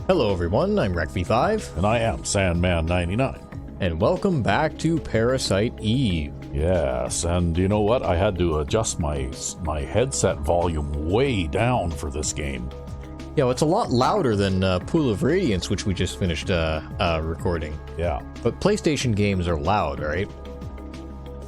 Hello everyone, I'm Ep15. And I am Sandman99. And welcome back to Parasite Eve. Yes, and you know what? I had to adjust my headset volume way down for this game. Yeah, well, it's a lot louder than Pool of Radiance, which we just finished recording. Yeah. But PlayStation games are loud, right?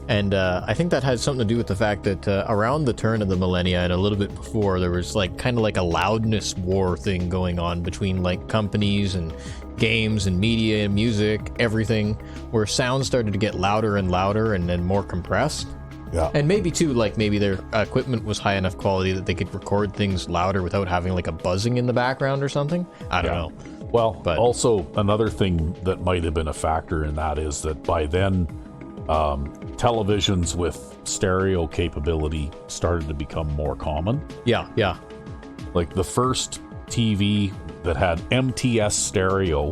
And I think that has something to do with the fact that around the turn of the millennia and a little bit before, there was kind of like a loudness war thing going on between companies and games and media and music, everything, where sound started to get louder and louder and then more compressed. Yeah. And maybe too, maybe their equipment was high enough quality that they could record things louder without having a buzzing in the background or something. I don't know. Well, but also another thing that might have been a factor in that is that by then, televisions with stereo capability started to become more common. Yeah. Like the first TV that had MTS stereo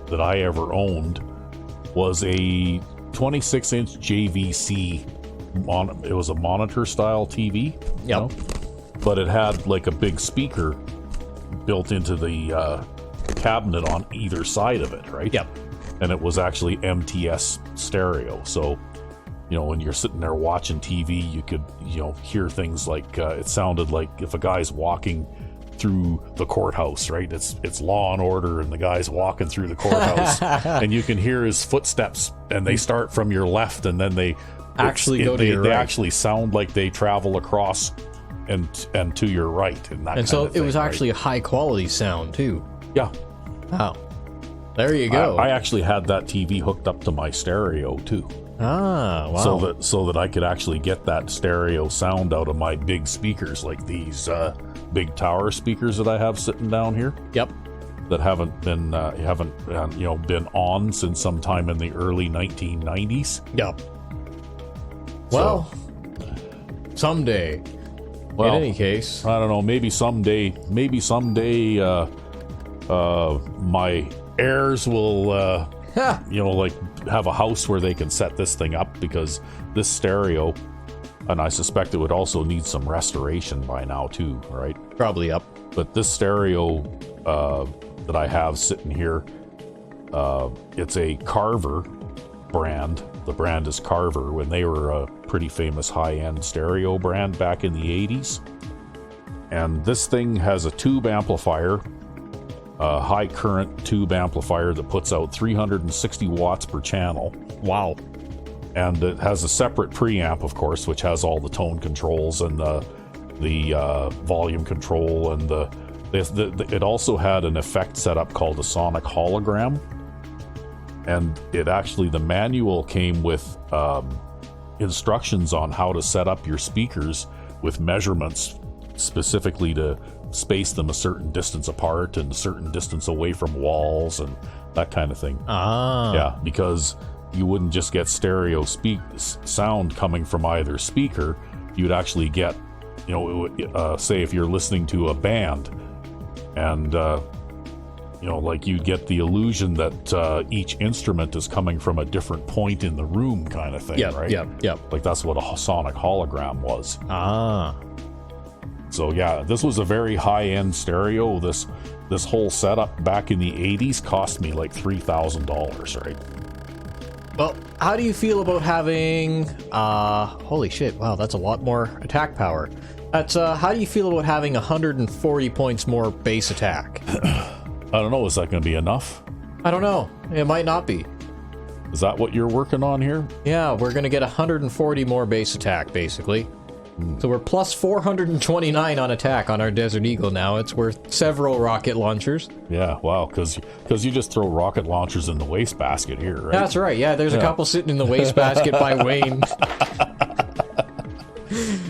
that I ever owned was a 26-inch JVC. It was a monitor style TV. Yep. But it had a big speaker built into the cabinet on either side of it, right? Yep. And it was actually MTS stereo. So, when you're sitting there watching TV, you could, hear things it sounded like if a guy's walking through the courthouse, right? It's Law and Order, and the guy's walking through the courthouse, and you can hear his footsteps, and they start from your left, and then they actually go to your right. They actually sound like they travel across and to your right, and that. And so kind of thing, it was actually a high quality sound too. Yeah. Wow. There you go. I actually had that TV hooked up to my stereo too. Ah, wow. So that I could actually get that stereo sound out of my big speakers, like these big tower speakers that I have sitting down here. Yep. That haven't been been on since sometime in the early 1990s. Yep. Well, someday. Well, in any case, I don't know. Maybe someday. My heirs will, have a house where they can set this thing up, because this stereo, and I suspect it would also need some restoration by now too, right? Probably up. But this stereo that I have sitting here, it's a Carver brand. The brand is Carver, when they were a pretty famous high-end stereo brand back in the 80s. And this thing has a tube amplifier, a high current tube amplifier that puts out 360 watts per channel. Wow. And it has a separate preamp, of course, which has all the tone controls and the volume control, and it also had an effect set up called a sonic hologram. And the manual came with instructions on how to set up your speakers with measurements specifically to space them a certain distance apart and a certain distance away from walls and that kind of thing. Ah. Yeah, because you wouldn't just get stereo sound coming from either speaker. You'd actually get, say if you're listening to a band, and you'd get the illusion that each instrument is coming from a different point in the room, kind of thing, right? Yep. Like that's what a sonic hologram was. Ah. So yeah, this was a very high-end stereo. This whole setup back in the 80s cost me $3,000, right? Well, how do you feel about having holy shit, wow, that's a lot more attack power. That's how do you feel about having 140 points more base attack? I don't know, is that going to be enough? I don't know. It might not be. Is that what you're working on here? Yeah, we're going to get 140 more base attack, basically. So we're plus 429 on attack on our Desert Eagle now. It's worth several rocket launchers. Yeah, wow, because you just throw rocket launchers in the wastebasket here, right? That's right, yeah, there's a couple sitting in the wastebasket by Wayne.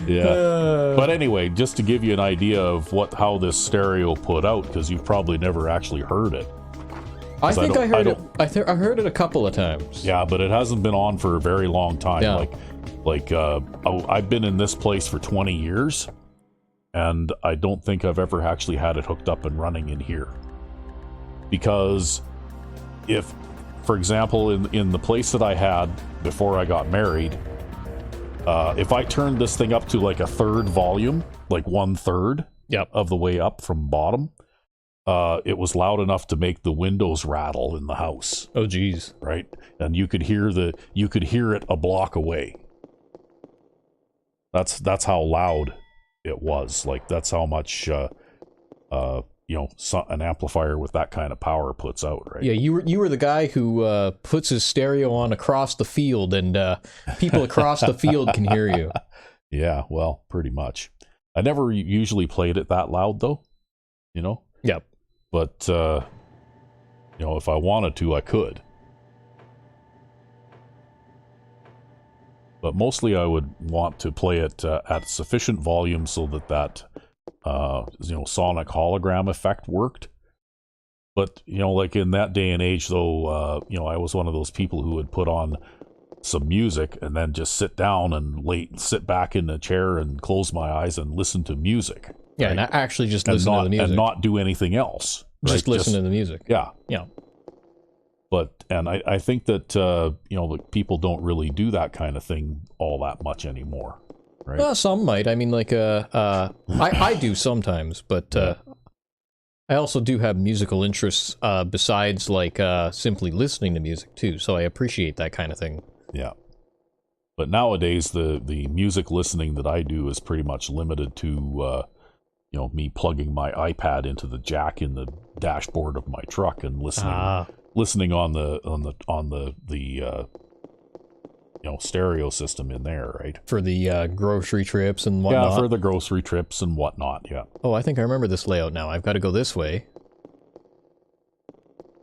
Yeah. But anyway, just to give you an idea of how this stereo put out, because you've probably never actually heard it. I think I heard it. I heard it a couple of times. Yeah, but it hasn't been on for a very long time. Yeah. I've been in this place for 20 years, and I don't think I've ever actually had it hooked up and running in here. Because if, for example, in the place that I had before I got married, if I turned this thing up to a third volume, 1/3 Yep. of the way up from bottom, it was loud enough to make the windows rattle in the house. Oh, geez. Right, and you could hear it a block away. That's how loud it was. Like, that's how much an amplifier with that kind of power puts out, right? Yeah, you were the guy who puts his stereo on across the field, and people across the field can hear you. Yeah, well, pretty much. I never usually played it that loud, though. Yep. But if I wanted to, I could. But mostly, I would want to play it at sufficient volume so that sonic hologram effect worked. But like in that day and age, though, I was one of those people who would put on some music and then just sit down and sit back in the chair and close my eyes and listen to music. Yeah, right? And actually just listen to the music. And not do anything else. Right? Just listen to the music. Yeah. Yeah. But, and I think that, people don't really do that kind of thing all that much anymore. Right? Well, some might. I mean, like, I do sometimes, but I also do have musical interests besides, like, simply listening to music, too. So I appreciate that kind of thing. Yeah. But nowadays, the music listening that I do is pretty much limited to, me plugging my iPad into the jack in the dashboard of my truck and listening on the stereo system in there, right? For the grocery trips and whatnot. Yeah, for the grocery trips and whatnot, yeah. Oh, I think I remember this layout now. I've got to go this way.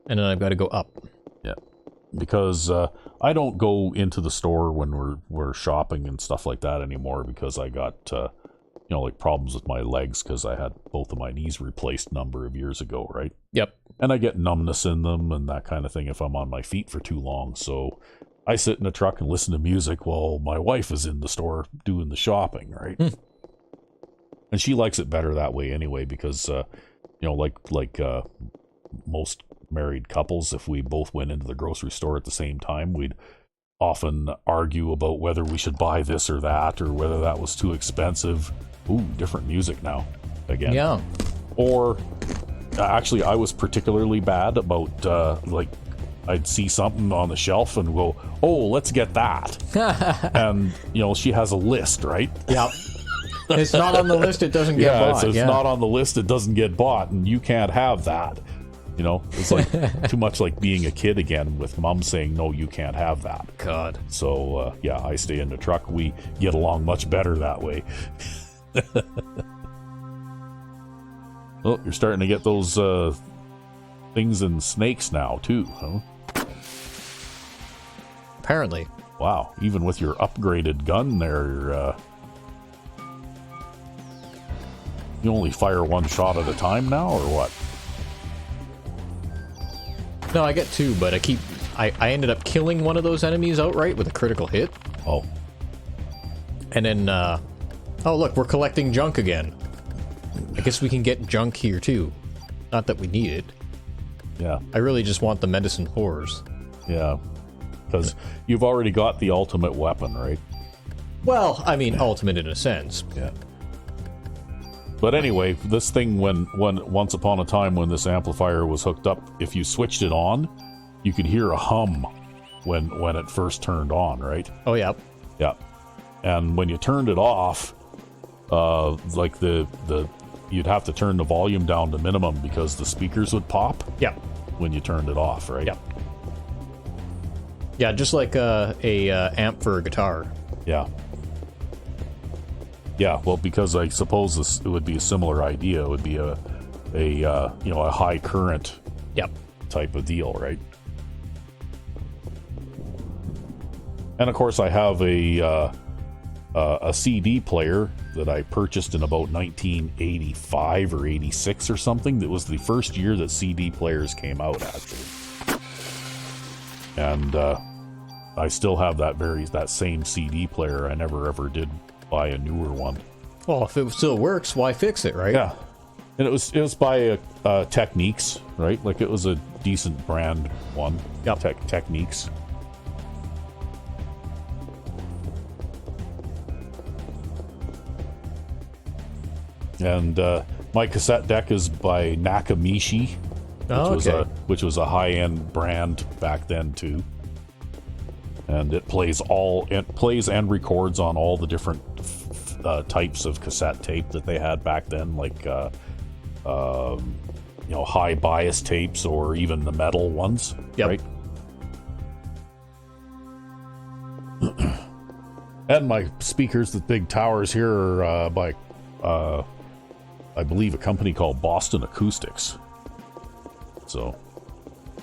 And then I've got to go up. Yeah. Because I don't go into the store when we're shopping and stuff like that anymore because I got, like problems with my legs because I had both of my knees replaced a number of years ago, right? Yep. And I get numbness in them and that kind of thing if I'm on my feet for too long, so I sit in the truck and listen to music while my wife is in the store doing the shopping, right? And she likes it better that way anyway because, like most married couples, if we both went into the grocery store at the same time, we'd often argue about whether we should buy this or that or whether that was too expensive. Ooh, different music now again. Yeah. Or actually, I was particularly bad about I'd see something on the shelf and go, oh, let's get that. And, she has a list, right? Yep. It's not on the list, it doesn't get bought. It's not on the list, it doesn't get bought, and you can't have that. It's like too much like being a kid again with mom saying, no, you can't have that. God. So, I stay in the truck. We get along much better that way. Well, you're starting to get those things in snakes now, too, huh? Apparently. Wow, even with your upgraded gun there, you only fire one shot at a time now, or what? No, I get two, but I ended up killing one of those enemies outright with a critical hit. Oh. And then, oh look, we're collecting junk again. I guess we can get junk here too. Not that we need it. Yeah. I really just want the medicine horrors. Yeah. Because you've already got the ultimate weapon, right? Well, I mean, ultimate in a sense. Yeah. But anyway, this thing, when once upon a time when this amplifier was hooked up, if you switched it on, you could hear a hum when it first turned on, right? Oh, yeah. Yeah. And when you turned it off, like you'd have to turn the volume down to minimum because the speakers would pop. Yeah. When you turned it off, right? Yeah. Yeah, just like a amp for a guitar. Yeah. Yeah, well, because I suppose it would be a similar idea. It would be a high current type of deal, right? And of course, I have a CD player that I purchased in about 1985 or 86 or something. That was the first year that CD players came out, actually. And I still have that same CD player. I never ever did buy a newer one. Well, if it still works, why fix it, right? Yeah. And it was by Techniques, right? Like, it was a decent brand one. Yep. Techniques. And My cassette deck is by Nakamichi, which was a high-end brand back then too. And it plays and records on all the different types of cassette tape that they had back then, like high bias tapes or even the metal ones. Yep. Right. And my speakers, the big towers here, are by I believe a company called Boston Acoustics. So,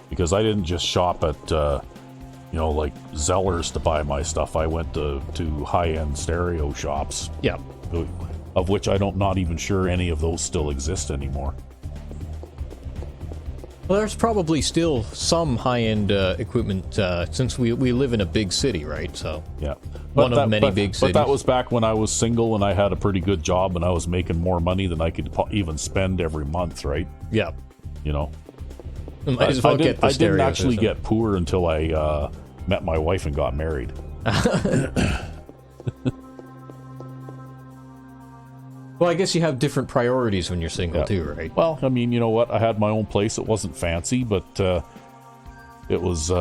because I didn't just shop at like Zellers to buy my stuff. I went to high-end stereo shops. Yeah. Of which not even sure any of those still exist anymore. Well, there's probably still some high-end equipment since we live in a big city, right? So yeah, one of many big cities. But that was back when I was single and I had a pretty good job and I was making more money than I could even spend every month, right? Yeah. Might as well get the I didn't actually get poor until I met my wife and got married. Well, I guess you have different priorities when you're single too, right? Well, I mean, you know what? I had my own place. It wasn't fancy, but it was,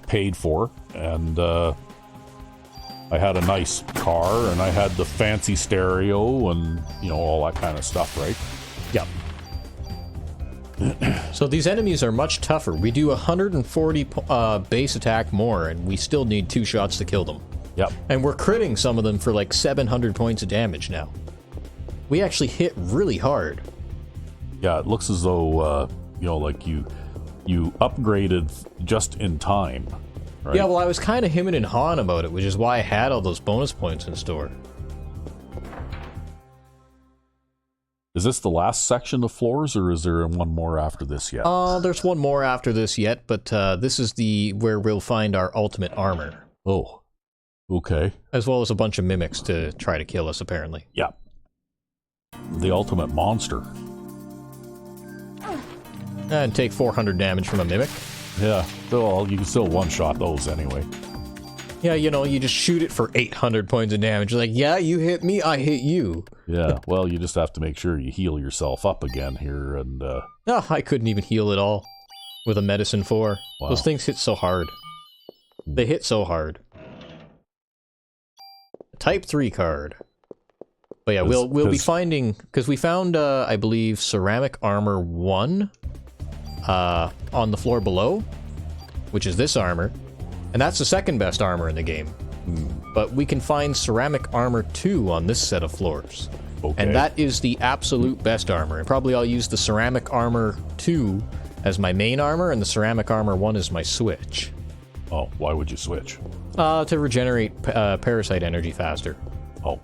paid for. And I had a nice car, and I had the fancy stereo and, all that kind of stuff, right? Yeah. So these enemies are much tougher. We do 140 base attack more, and we still need 2 shots to kill them. Yep. And we're critting some of them for like 700 points of damage now. We actually hit really hard. Yeah, it looks as though, like you upgraded just in time, right? Yeah, well, I was kind of hemming and hawing about it, which is why I had all those bonus points in store. Is this the last section of floors, or is there one more after this yet? There's one more after this yet, but this is where we'll find our ultimate armor. Oh, okay. As well as a bunch of mimics to try to kill us, apparently. Yeah. The ultimate monster. And take 400 damage from a mimic. Yeah, well, you can still one-shot those anyway. Yeah, you just shoot it for 800 points of damage. Like, yeah, you hit me, I hit you. Yeah, well, you just have to make sure you heal yourself up again here, and... No, I couldn't even heal at all with a medicine 4. Wow. Those things hit so hard. They hit so hard. Type 3 card. But yeah, we'll be finding... Because we found, I believe, ceramic armor 1 on the floor below, which is this armor. And that's the second best armor in the game. But we can find ceramic armor 2 on this set of floors. Okay. And that is the absolute best armor. And probably I'll use the ceramic armor 2 as my main armor, and the ceramic armor 1 is my switch. Oh, why would you switch? To regenerate parasite energy faster. Oh.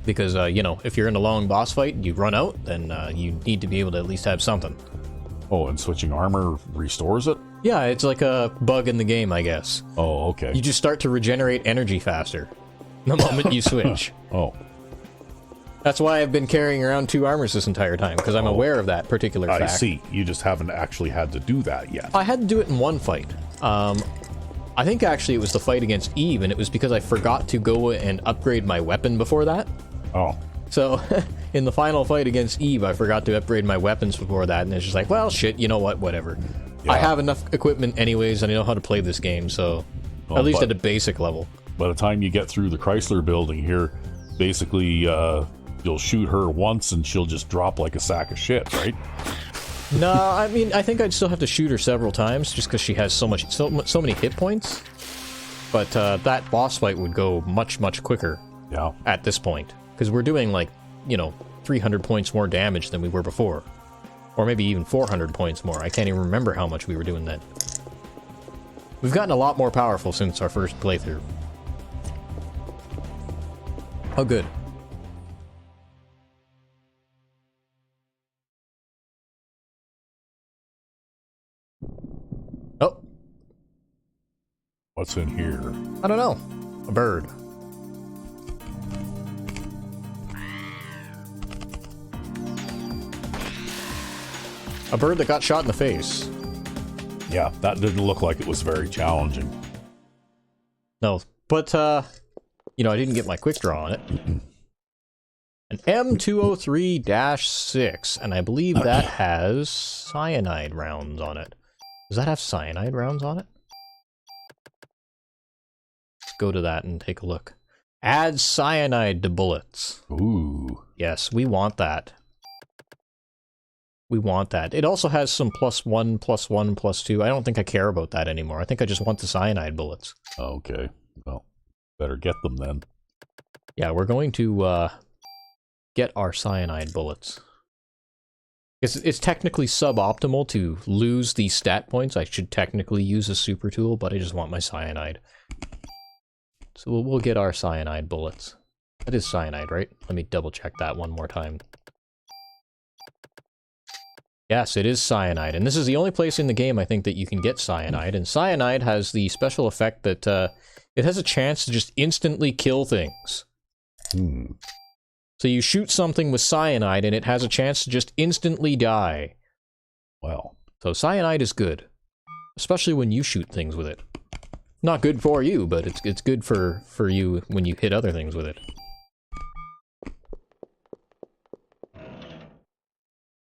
Because, if you're in a long boss fight and you run out, then you need to be able to at least have something. Oh, and switching armor restores it? Yeah, it's like a bug in the game, I guess. Oh, okay. You just start to regenerate energy faster the moment you switch. Oh. That's why I've been carrying around 2 armors this entire time, because I'm aware of that particular fact. I see. You just haven't actually had to do that yet. I had to do it in one fight. I think actually it was the fight against Eve, and it was because I forgot to go and upgrade my weapon before that. Oh. So, in the final fight against Eve, I forgot to upgrade my weapons before that, and it's just like, well, shit, you know what, whatever. Yeah. I have enough equipment anyways, and I know how to play this game, so at least at a basic level. By the time you get through the Chrysler building here, basically, you'll shoot her once and she'll just drop like a sack of shit, right? No, I mean, I think I'd still have to shoot her several times, just because she has so many hit points. But that boss fight would go much, much quicker at this point. Because we're doing, 300 points more damage than we were before. Or maybe even 400 points more. I can't even remember how much we were doing then. We've gotten a lot more powerful since our first playthrough. Oh, good. Oh. What's in here? I don't know. A bird. A bird that got shot in the face. Yeah, that didn't look like it was very challenging. No, but, I didn't get my quick draw on it. An M203-6, and I believe that has cyanide rounds on it. Does that have cyanide rounds on it? Let's go to that and take a look. Add cyanide to bullets. Ooh. Yes, we want that. We want that. It also has some +1, +1, +2. I don't think I care about that anymore. I think I just want the cyanide bullets. Okay. Well, better get them then. Yeah, we're going to get our cyanide bullets. It's technically suboptimal to lose these stat points. I should technically use a super tool, but I just want my cyanide. So we'll get our cyanide bullets. That is cyanide, right? Let me double check that one more time. Yes, it is cyanide, and this is the only place in the game I think that you can get cyanide, and cyanide has the special effect that it has a chance to just instantly kill things. So you shoot something with cyanide and it has a chance to just instantly die. Well. So cyanide is good. Especially when you shoot things with it. Not good for you, but it's good for you when you hit other things with it.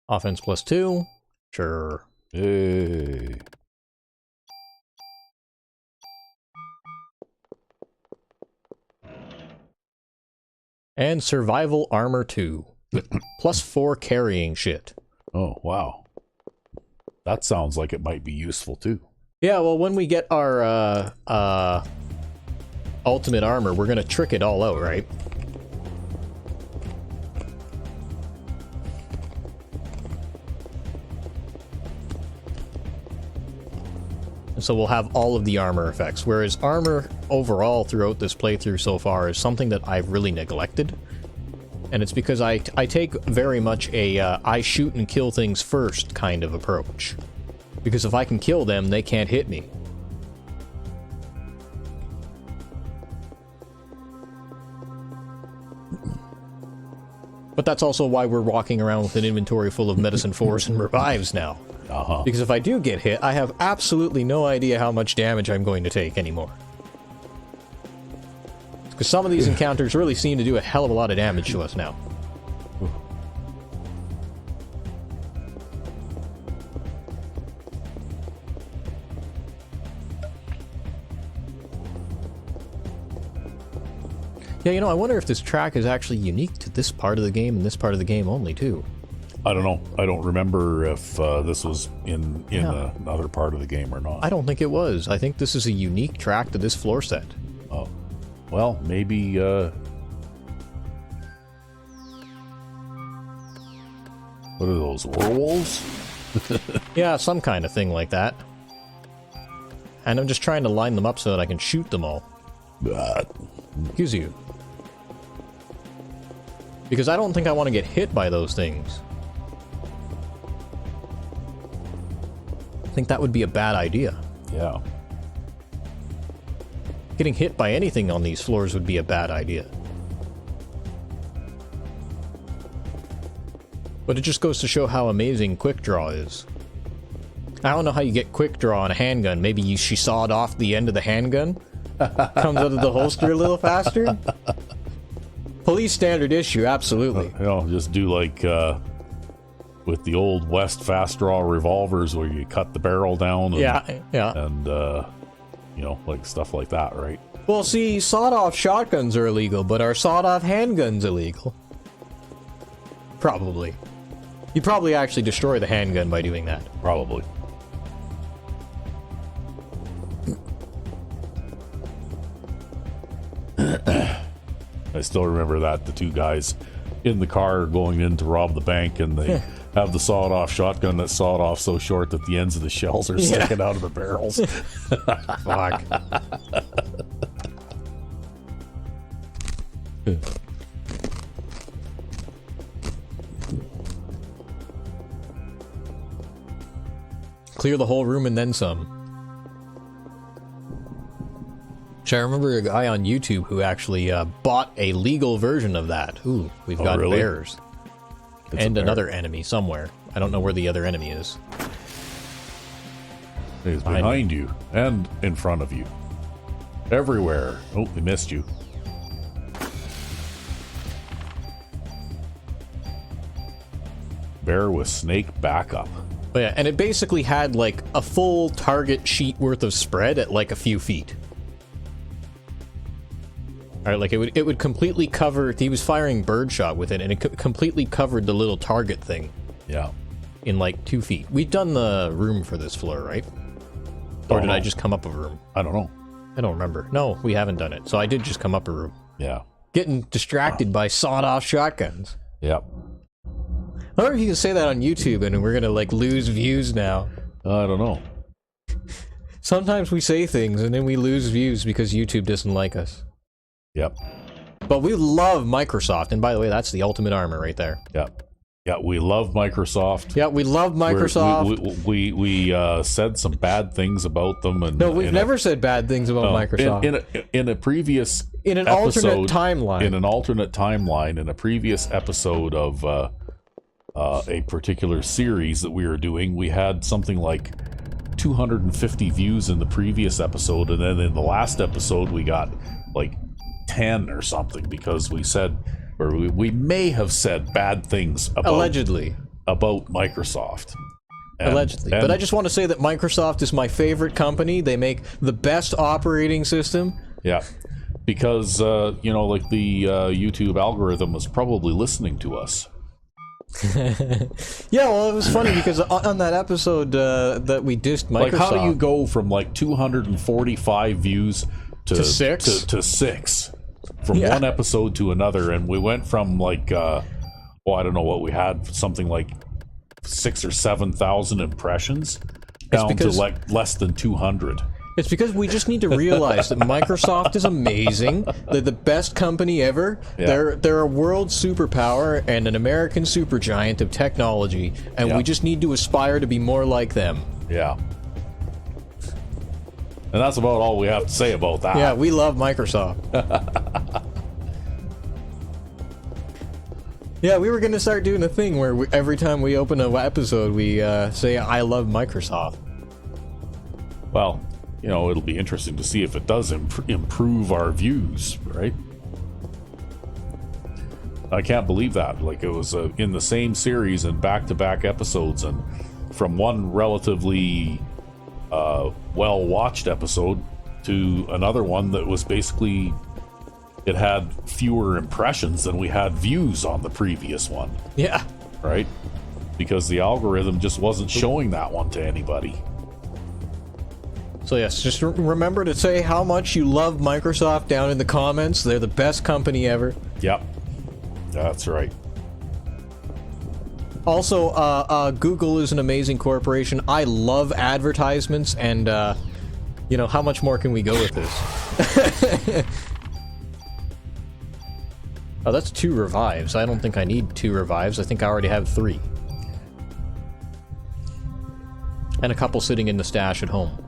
Offense +2. Sure. Hey. And survival armor 2 with +4 carrying shit. Oh, wow. That sounds like it might be useful too. Yeah, well, when we get our ultimate armor, we're gonna trick it all out, right? And so we'll have all of the armor effects, whereas armor overall throughout this playthrough so far is something that I've really neglected. And it's because I take very much a I shoot and kill things first kind of approach. Because if I can kill them, they can't hit me. But that's also why we're walking around with an inventory full of medicine 4s and revives now. Because if I do get hit, I have absolutely no idea how much damage I'm going to take anymore. Because some of these encounters really seem to do a hell of a lot of damage to us now. Yeah, you know, I wonder if this track is actually unique to this part of the game and this part of the game only, too. I don't know. I don't remember if this was in another part of the game or not. I don't think it was. I think this is a unique track to this floor set. Oh. Well, maybe, what are those, werewolves? Yeah, some kind of thing like that. And I'm just trying to line them up so that I can shoot them all. Excuse you. Because I don't think I want to get hit by those things. I think that would be a bad idea. Yeah. Getting hit by anything on these floors would be a bad idea. But it just goes to show how amazing quick draw is. I don't know how you get quick draw on a handgun. Maybe she sawed off the end of the handgun? Comes out of the holster a little faster? Police standard issue, absolutely. You know, just do like with the old West fast draw revolvers where you cut the barrel down. And, yeah. And, you know, like stuff like that, right? Well, see, sawed-off shotguns are illegal, but are sawed-off handguns illegal? Probably. You'd probably actually destroy the handgun by doing that. Probably. I still remember that, the two guys in the car going in to rob the bank, and they have the sawed-off shotgun that's sawed off so short that the ends of the shells are sticking out of the barrels. Fuck. Clear the whole room and then some. I remember a guy on YouTube who actually bought a legal version of that. Ooh, we've got really? bears. And another enemy somewhere. I don't know where the other enemy is. He's behind you and in front of you. Everywhere. Oh, we missed you. Bear with snake backup. But yeah, and it basically had like a full target sheet worth of spread at like a few feet. Alright, like it would completely cover, he was firing birdshot with it, and it completely covered the little target thing. Yeah. In like 2 feet. We've done the room for this floor, right? Or did I just come up a room? I don't know. I don't remember. No, we haven't done it. So I did just come up a room. Yeah. Getting distracted by sawed-off shotguns. Yep. I wonder if you can say that on YouTube and we're gonna like lose views now. I don't know. Sometimes we say things and then we lose views because YouTube doesn't like us. Yep. But we love Microsoft, and by the way, that's the ultimate armor right there. Yep. Yeah, we love Microsoft. Yeah, we love Microsoft. We said some bad things about them, and no, we've never said bad things about Microsoft. In a previous in an episode, alternate timeline. In an alternate timeline, in a previous episode of a particular series that we were doing, we had something like 250 views in the previous episode, and then in the last episode we got like 10 or something because we said, or we may have said bad things about allegedly about Microsoft. Allegedly. But I just want to say that Microsoft is my favorite company. They make the best operating system. Yeah. Because, you know, like the YouTube algorithm was probably listening to us. Yeah, well, it was funny because on that episode that we dissed Microsoft... Like, how do you go from, like, 245 views to 6? To 6? From one episode to another, and we went from, like, I don't know what we had, something like 6,000 or 7,000 impressions down to, like, less than 200. It's because we just need to realize that Microsoft is amazing. They're the best company ever. Yeah. They're a world superpower and an American supergiant of technology, and we just need to aspire to be more like them. Yeah. And that's about all we have to say about that. Yeah, we love Microsoft. Yeah, we were going to start doing a thing where every time we open an episode, we say, I love Microsoft. Well, you know, it'll be interesting to see if it does improve our views, right? I can't believe that. Like, it was in the same series and back-to-back episodes, and from one relatively well-watched episode to another one that was basically, it had fewer impressions than we had views on the previous one. Yeah. Right? Because the algorithm just wasn't showing that one to anybody. So yes, just remember to say how much you love Microsoft down in the comments. They're the best company ever. Yep. That's right. Also, Google is an amazing corporation. I love advertisements, and, you know, how much more can we go with this? Oh, that's 2 revives. I don't think I need 2 revives. I think I already have 3. And a couple sitting in the stash at home.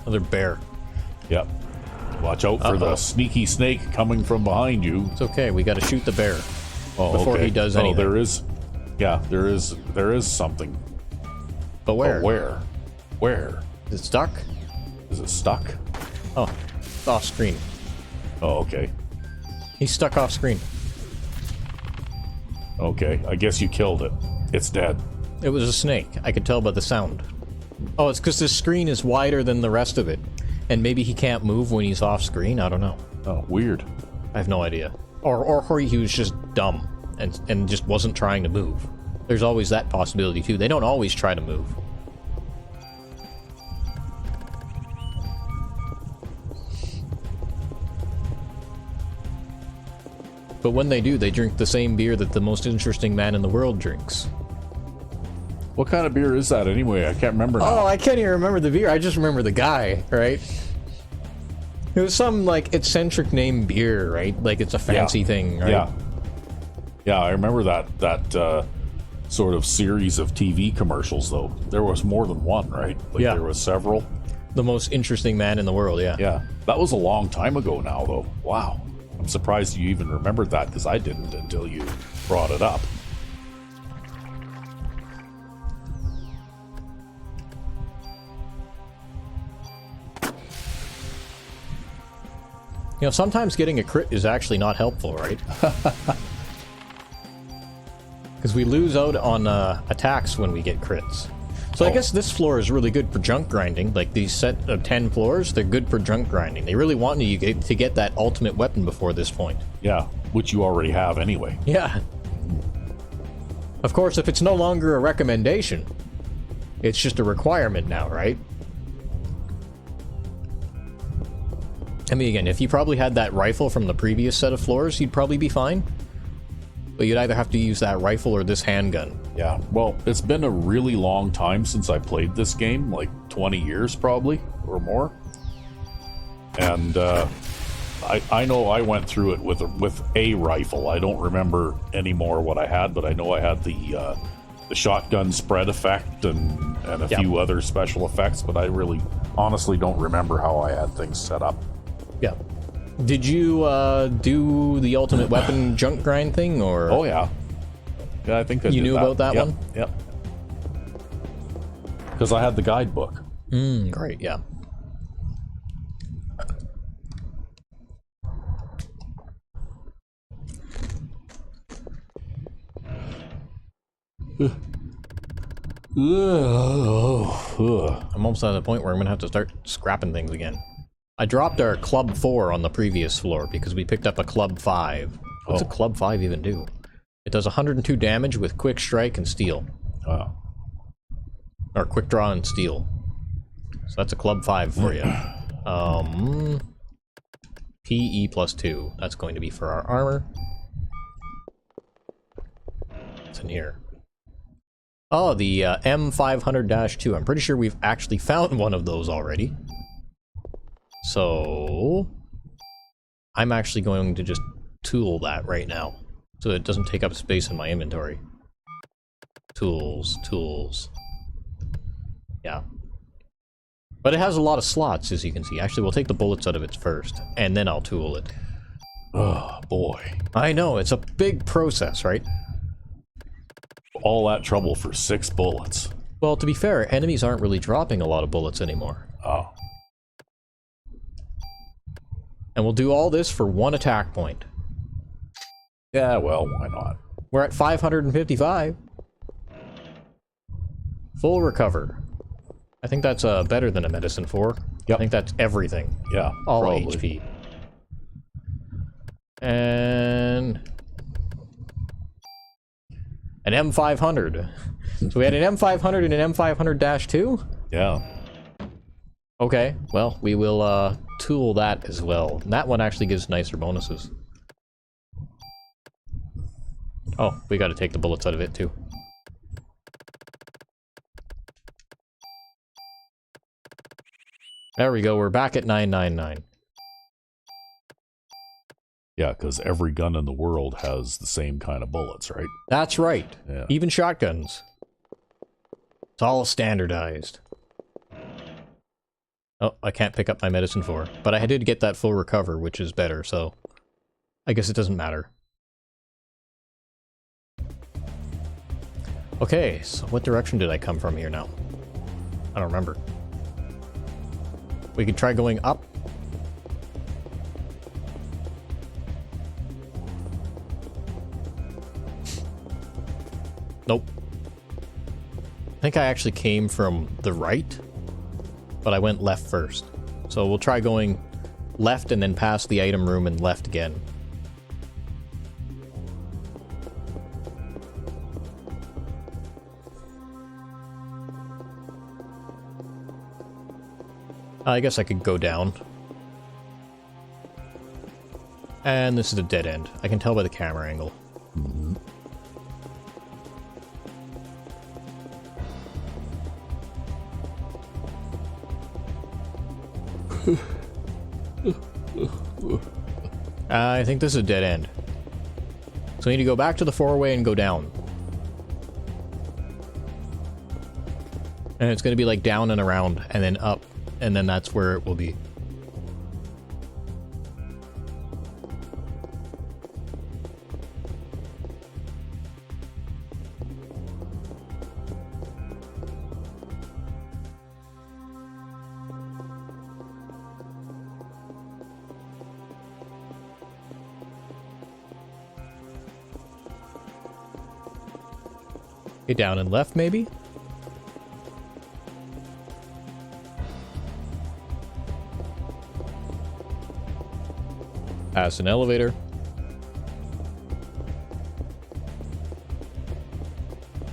Another bear. Yep. Watch out for the sneaky snake coming from behind you. It's okay. We got to shoot the bear before he does anything. Oh, there is. Yeah, there is something. But where? But where? Where? Is it stuck? Is it stuck? Oh, it's off screen. Oh, okay. He's stuck off screen. Okay, I guess you killed it. It's dead. It was a snake. I could tell by the sound. Oh, it's because this screen is wider than the rest of it. And maybe he can't move when he's off screen? I don't know. Oh, weird. I have no idea. Or he was just dumb and just wasn't trying to move. There's always that possibility, too. They don't always try to move. But when they do, they drink the same beer that the most interesting man in the world drinks. What kind of beer is that anyway? I can't remember now. Oh, I can't even remember the beer. I just remember the guy, right? It was some, like, eccentric name beer, right? Like, it's a fancy thing, right? Yeah. Yeah, I remember that sort of series of TV commercials, though. There was more than one, right? Like, there was several. The most interesting man in the world, yeah. Yeah. That was a long time ago now, though. Wow. I'm surprised you even remembered that, because I didn't until you brought it up. You know, sometimes getting a crit is actually not helpful, right? Because we lose out on attacks when we get crits. So I guess this floor is really good for junk grinding. Like these set of 10 floors, they're good for junk grinding. They really want you to get that ultimate weapon before this point. Yeah, which you already have anyway. Yeah. Of course, if it's no longer a recommendation, it's just a requirement now, right? I mean, again, if you probably had that rifle from the previous set of floors, you'd probably be fine. But you'd either have to use that rifle or this handgun. Yeah, well, it's been a really long time since I played this game, like 20 years probably, or more. And I know I went through it with a rifle. I don't remember anymore what I had, but I know I had the shotgun spread effect and a few other special effects, but I really honestly don't remember how I had things set up. Yeah. Did you do the ultimate weapon junk grind thing, or? Oh yeah. Yeah, I think I you did knew about that one. Yep. Because I had the guidebook. Great. Yeah. I'm almost at the point where I'm gonna have to start scrapping things again. I dropped our Club 4 on the previous floor because we picked up a Club 5. What's a Club 5 even do? It does 102 damage with Quick Strike and Steel. Oh. Or Quick Draw and Steel. So that's a Club 5 for you. PE plus 2. That's going to be for our armor. What's in here? Oh, the M500-2. I'm pretty sure we've actually found one of those already. So I'm actually going to just tool that right now, so it doesn't take up space in my inventory. Tools. Yeah. But it has a lot of slots, as you can see. Actually, we'll take the bullets out of it first, and then I'll tool it. Oh, boy. I know, it's a big process, right? All that trouble for 6 bullets. Well, to be fair, enemies aren't really dropping a lot of bullets anymore. Oh. And we'll do all this for 1 attack point. Yeah, well, why not? We're at 555. Full recover. I think that's better than a medicine 4. Yep. I think that's everything. Yeah, all probably. HP. And an M500. So we had an M500 and an M500-2? Yeah. Okay, well, we will tool that as well. And that one actually gives nicer bonuses. Oh, we gotta take the bullets out of it too. There we go, we're back at 999. Yeah, because every gun in the world has the same kind of bullets, right? That's right. Yeah. Even shotguns. It's all standardized. Oh, I can't pick up my medicine 4. But I did get that full recover, which is better, so I guess it doesn't matter. Okay, so what direction did I come from here now? I don't remember. We could try going up. Nope. I think I actually came from the right, but I went left first. So we'll try going left and then past the item room and left again. I guess I could go down. And this is a dead end. I can tell by the camera angle. Mm-hmm. I think this is a dead end. So we need to go back to the four-way and go down. And it's going to be like down and around, and then up, and then that's where it will be. Okay, down and left, maybe? Past an elevator.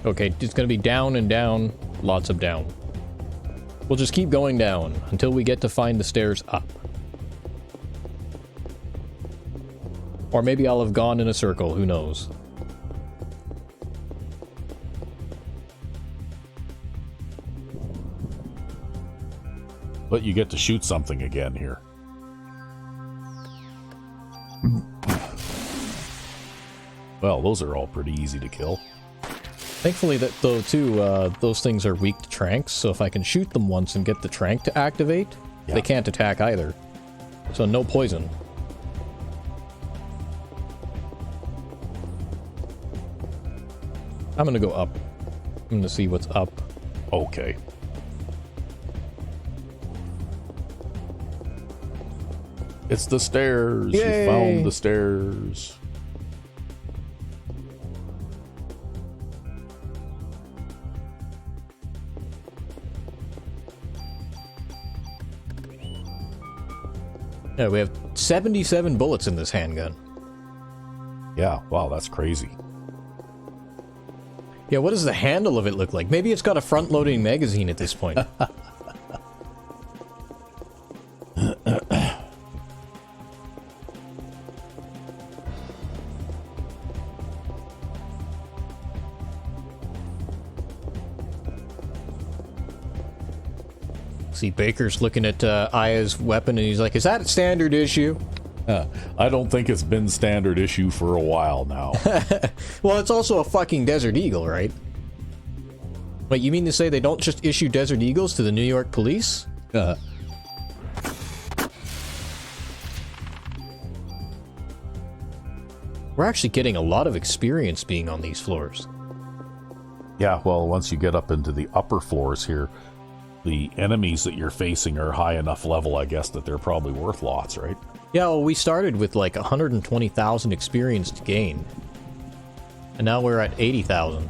Okay, it's gonna be down and down. Lots of down. We'll just keep going down until we get to find the stairs up. Or maybe I'll have gone in a circle, who knows. But you get to shoot something again here. Well, those are all pretty easy to kill. Thankfully, though, too, those things are weak to tranks, so if I can shoot them once and get the trank to activate, they can't attack either. So no poison. I'm gonna go up. I'm gonna see what's up. Okay. It's the stairs. Yay! You found the stairs. Yeah, we have 77 bullets in this handgun. Yeah, wow, that's crazy. Yeah, what does the handle of it look like? Maybe it's got a front-loading magazine at this point. See, Baker's looking at Aya's weapon and he's like, is that standard issue? I don't think it's been standard issue for a while now. Well, it's also a fucking Desert Eagle, right? Wait, you mean to say they don't just issue Desert Eagles to the New York police? We're actually getting a lot of experience being on these floors. Yeah, well, once you get up into the upper floors here, the enemies that you're facing are high enough level, I guess, that they're probably worth lots, right? Yeah, well, we started with like 120,000 experience to gain. And now we're at 80,000.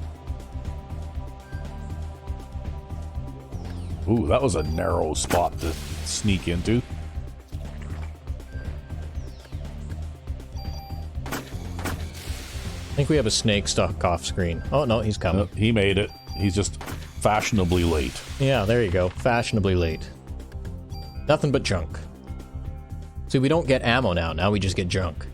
Ooh, that was a narrow spot to sneak into. I think we have a snake stuck off screen. Oh, no, he's coming. He made it. He's just fashionably late. Yeah, there you go. Fashionably late. Nothing but junk. See, we don't get ammo now. Now we just get junk.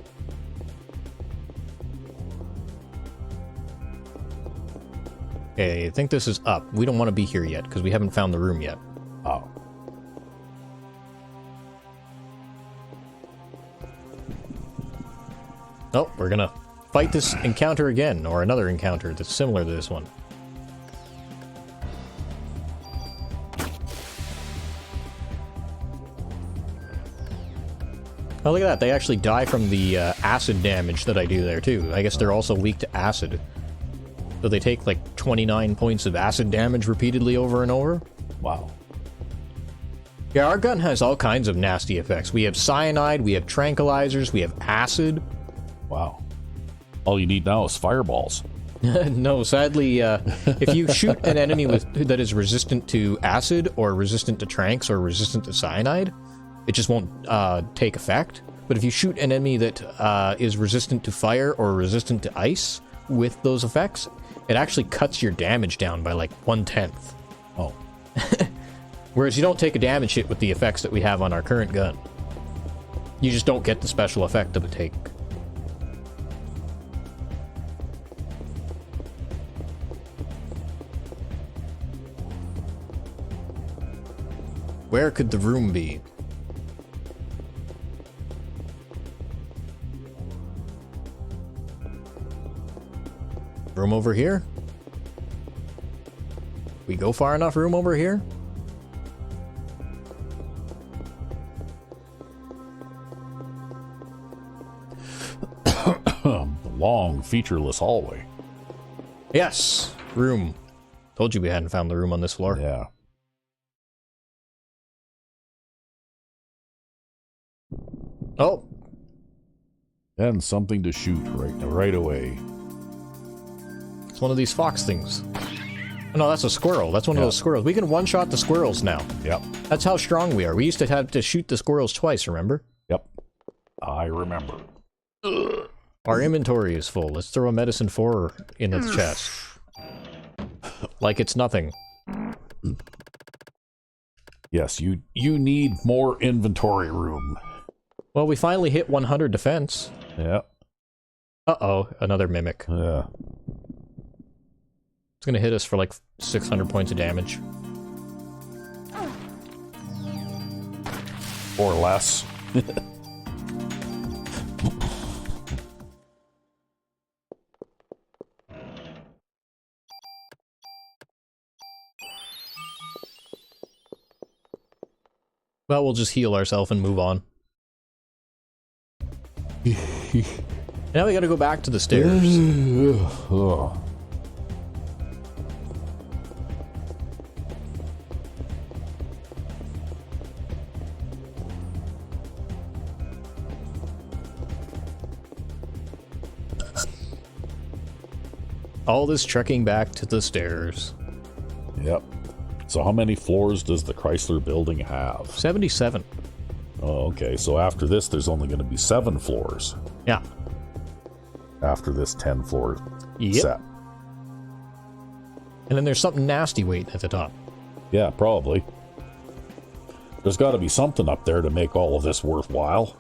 Okay, I think this is up. We don't want to be here yet, because we haven't found the room yet. Oh. Oh, we're gonna fight this encounter again, or another encounter that's similar to this one. Oh, look at that. They actually die from the acid damage that I do there, too. I guess they're also weak to acid. So they take, like, 29 points of acid damage repeatedly over and over. Wow. Yeah, our gun has all kinds of nasty effects. We have cyanide, we have tranquilizers, we have acid. Wow. All you need now is fireballs. No, sadly, if you shoot an enemy that is resistant to acid, or resistant to tranks, or resistant to cyanide, it just won't take effect. But if you shoot an enemy that is resistant to fire or resistant to ice with those effects, it actually cuts your damage down by like 1/10. Oh. Whereas you don't take a damage hit with the effects that we have on our current gun. You just don't get the special effect of a take. Where could the room be? Room over here? We go far enough room over here? Long, featureless hallway. Yes! Room. Told you we hadn't found the room on this floor. Yeah. Oh! And something to shoot right away. It's one of these fox things. Oh, no, that's a squirrel. That's one of those squirrels. We can one-shot the squirrels now. Yep. That's how strong we are. We used to have to shoot the squirrels twice, remember? Yep. I remember. Ugh. Our inventory is full. Let's throw a medicine 4 in its chest. Like it's nothing. Yes, you need more inventory room. Well, we finally hit 100 defense. Yeah. Uh-oh, another mimic. Yeah. It's gonna hit us for like 600 points of damage. Or less. Well, we'll just heal ourselves and move on. Now we gotta go back to the stairs. Oh. All this trekking back to the stairs. Yep. So how many floors does the Chrysler building have? 77. Oh, okay. So after this, there's only going to be 7 floors. Yeah. After this 10-floor set. And then there's something nasty waiting at the top. Yeah, probably. There's got to be something up there to make all of this worthwhile.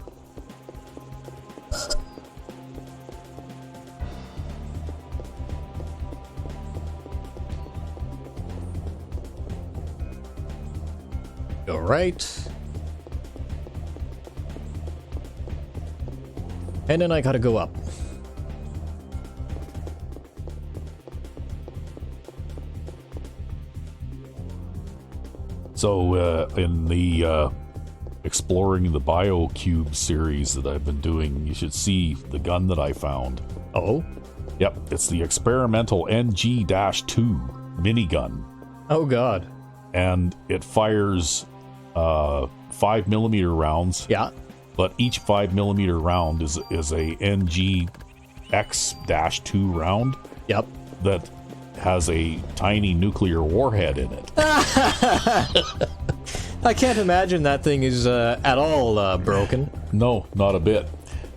All right. And then I gotta go up. So, in the Exploring the BioCube series that I've been doing, you should see the gun that I found. Oh? Yep, it's the experimental NG-2 minigun. Oh, God. And it fires 5mm rounds. Yeah. But each 5mm round is a NG X-2 round. Yep. That has a tiny nuclear warhead in it. I can't imagine that thing is at all broken. No, not a bit.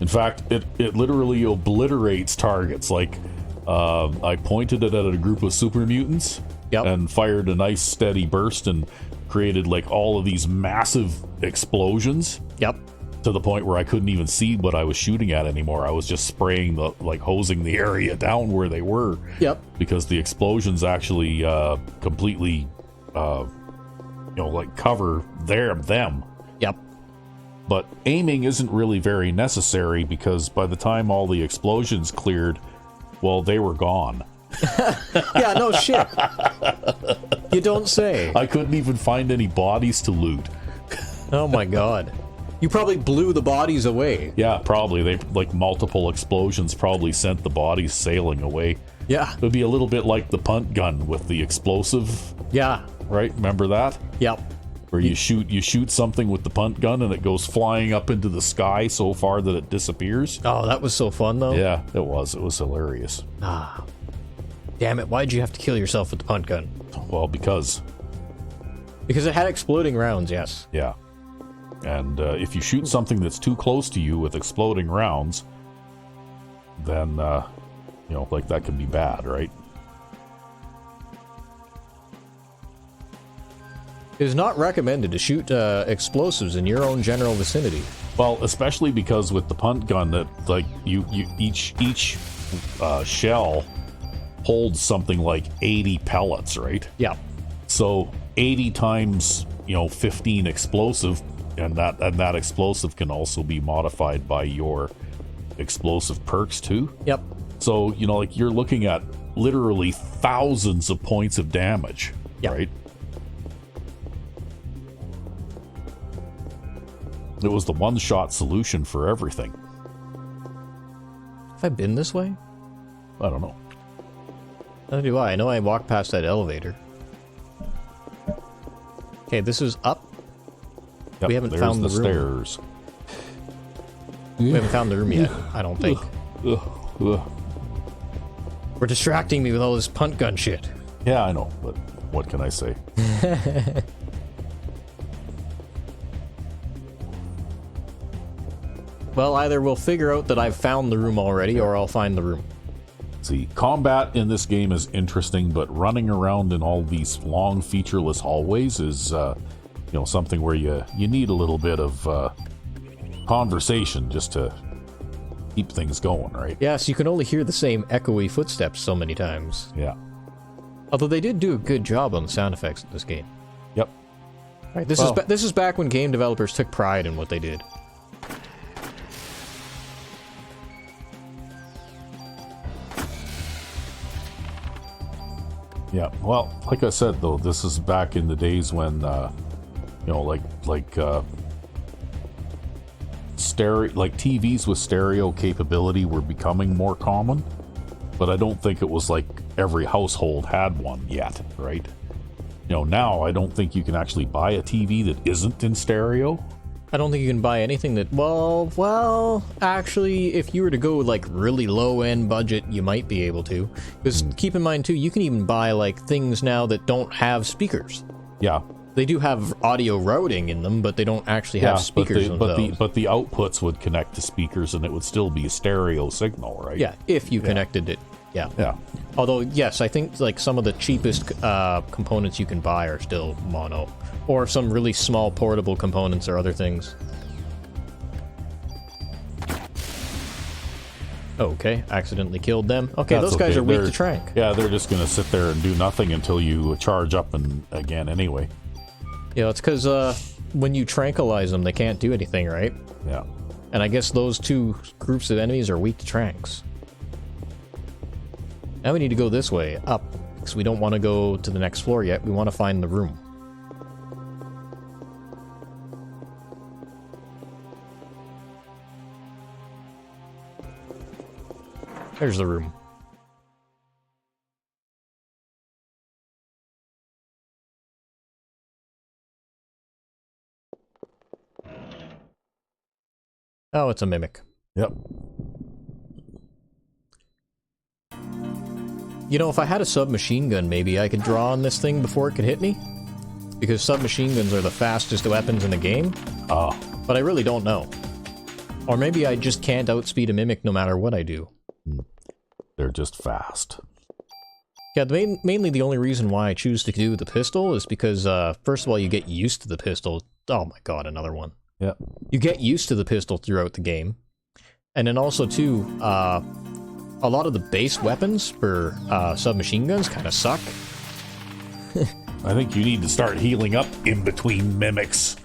In fact, it literally obliterates targets. Like, I pointed it at a group of super mutants. Yep. And fired a nice steady burst and created like all of these massive explosions. Yep. To the point where I couldn't even see what I was shooting at anymore. I was just spraying hosing the area down where they were. Yep. Because the explosions actually completely, cover them. Yep. But aiming isn't really very necessary because by the time all the explosions cleared, well, they were gone. Yeah, no shit. You don't say. I couldn't even find any bodies to loot. Oh my god. You probably blew the bodies away. Yeah, probably. They multiple explosions probably sent the bodies sailing away. Yeah. It would be a little bit like the punt gun with the explosive. Yeah. Right? Remember that? Yep. Where you shoot something with the punt gun and it goes flying up into the sky so far that it disappears. Oh, that was so fun though. Yeah, it was. It was hilarious. Ah. Damn it, why'd you have to kill yourself with the punt gun? Well, because it had exploding rounds, yes. Yeah. And if you shoot something that's too close to you with exploding rounds, then, that can be bad, right? It is not recommended to shoot explosives in your own general vicinity. Well, especially because with the punt gun, that each shell holds something like 80 pellets, right? Yeah. So 80 times 15 explosive, and that explosive can also be modified by your explosive perks too. Yep. So you're looking at literally thousands of points of damage, yep. Right? It was the one-shot solution for everything. Have I been this way? I don't know. Neither do I. I know I walked past that elevator. Okay, this is up. Yep, we haven't found the room. Stairs. We haven't found the room yet, I don't think. We're distracting me with all this punt gun shit. Yeah, I know, but what can I say? Well, either we'll figure out that I've found the room already, or I'll find the room. See, combat in this game is interesting, but running around in all these long, featureless hallways is, something where you need a little bit of conversation just to keep things going, right? Yes, you can only hear the same echoey footsteps so many times. Yeah. Although they did do a good job on the sound effects in this game. Yep. Right, this is back when game developers took pride in what they did. Yeah, well, like I said, though, this is back in the days when, TVs with stereo capability were becoming more common, but I don't think it was like every household had one yet, right? Now I don't think you can actually buy a TV that isn't in stereo. I don't think you can buy anything that, well, actually, if you were to go like really low-end budget, you might be able to. Because keep in mind, too, you can even buy like things now that don't have speakers. Yeah. They do have audio routing in them, but they don't actually have speakers themselves. But the outputs would connect to speakers and it would still be a stereo signal, right? Yeah, if you connected it. Yeah. Yeah. Although, yes, I think like some of the cheapest components you can buy are still mono. Or some really small portable components or other things. Okay, accidentally killed them. Okay, That's those guys okay. are weak to trank. Yeah, they're just going to sit there and do nothing until you charge up and again anyway. Yeah, it's because when you tranquilize them, they can't do anything, right? Yeah. And I guess those two groups of enemies are weak to tranks. Now we need to go this way, up, because we don't want to go to the next floor yet. We want to find the room. There's the room. Oh, it's a mimic. Yep. If I had a submachine gun, maybe I could draw on this thing before it could hit me? Because submachine guns are the fastest weapons in the game. But I really don't know. Or maybe I just can't outspeed a mimic no matter what I do. They're just fast. Yeah, mainly the only reason why I choose to do the pistol is because, first of all, you get used to the pistol. Oh my god, another one. Yeah. You get used to the pistol throughout the game. And then also, too, a lot of the base weapons for submachine guns kind of suck. I think you need to start healing up in between mimics.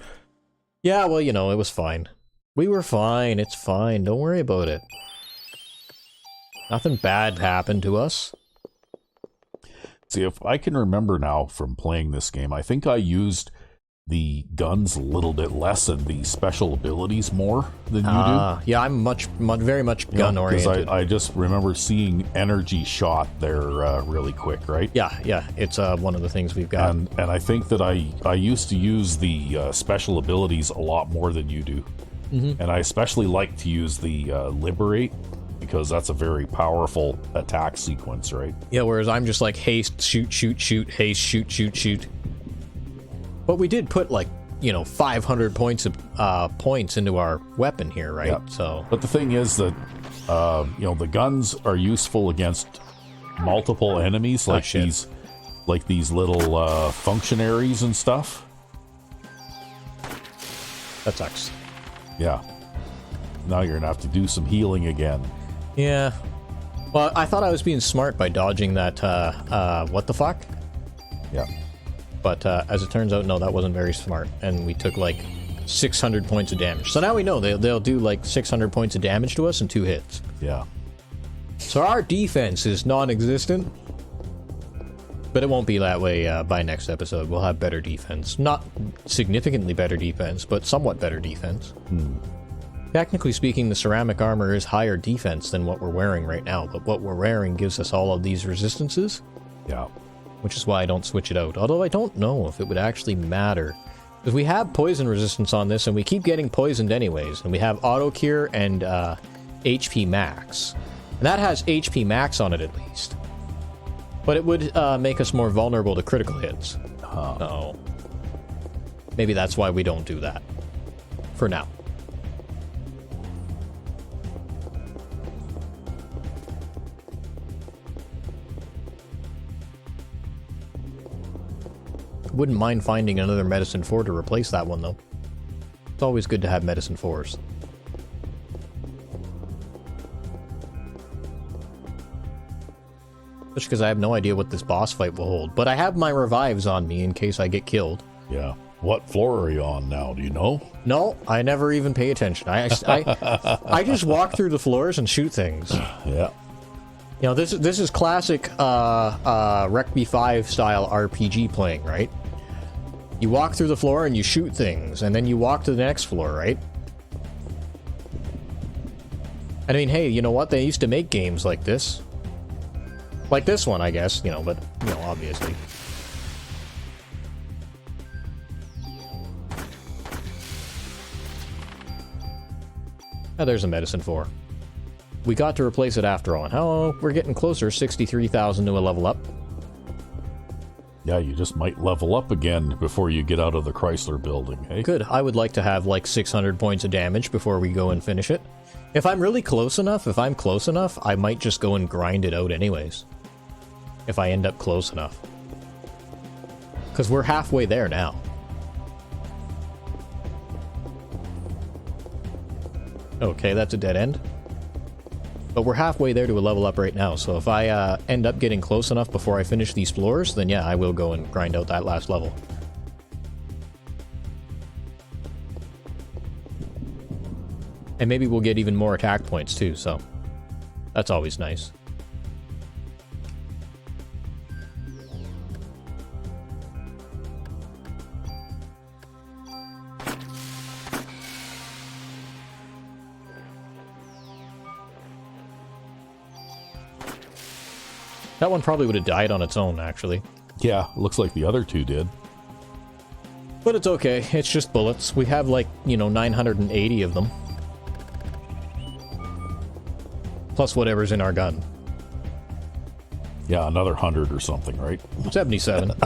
Yeah, well, it was fine. We were fine, it's fine, don't worry about it. Nothing bad happened to us. See, if I can remember now from playing this game, I think I used the guns a little bit less and the special abilities more than you do. Yeah, I'm very much gun-oriented. Because I just remember seeing energy shot there really quick, right? Yeah, it's one of the things we've got. And I think that I used to use the special abilities a lot more than you do. Mm-hmm. And I especially like to use the Liberate, because that's a very powerful attack sequence, right? Yeah, whereas I'm just like haste, shoot, shoot, shoot, haste, shoot, shoot, shoot. But we did put 500 points into our weapon here, right? Yep. So, but the thing is that the guns are useful against multiple enemies, like these little functionaries and stuff. That sucks. Yeah. Now you're gonna have to do some healing again. Yeah. Well, I thought I was being smart by dodging that, what the fuck? Yeah. But as it turns out, no, that wasn't very smart. And we took 600 points of damage. So now we know they'll do 600 points of damage to us in 2 hits. Yeah. So our defense is non-existent. But it won't be that way by next episode. We'll have better defense. Not significantly better defense, but somewhat better defense. Technically speaking, the ceramic armor is higher defense than what we're wearing right now, but what we're wearing gives us all of these resistances. Yeah. Which is why I don't switch it out. Although I don't know if it would actually matter. Because we have poison resistance on this, and we keep getting poisoned anyways. And we have auto cure and HP max. And that has HP max on it at least. But it would make us more vulnerable to critical hits. So maybe that's why we don't do that. For now. Wouldn't mind finding another Medicine 4 to replace that one, though. It's always good to have Medicine 4s. Especially because I have no idea what this boss fight will hold. But I have my revives on me in case I get killed. Yeah. What floor are you on now? Do you know? No, I never even pay attention. I just walk through the floors and shoot things. Yeah. You know, this is classic Ep15 style RPG playing, right? You walk through the floor and you shoot things, and then you walk to the next floor, right? I mean, hey, you know what? They used to make games like this. Like this one, I guess, you know, but, you know, obviously. Oh, there's a Medicine 4. We got to replace it after all. And how we're getting closer, 63,000 to a level up. Yeah, you just might level up again before you get out of the Chrysler building, hey? Good. I would like to have like 600 points of damage before we go and finish it. If I'm really close enough, I might just go and grind it out anyways. If I end up close enough. Because we're halfway there now. Okay, that's a dead end. But we're halfway there to a level up right now, so if I end up getting close enough before I finish these floors, then yeah, I will go and grind out that last level. And maybe we'll get even more attack points too, so that's always nice. That one probably would have died on its own, actually. Yeah, looks like the other two did. But it's okay, it's just bullets. We have like, you know, 980 of them. Plus whatever's in our gun. Yeah, another 100 or something, right? 77. Look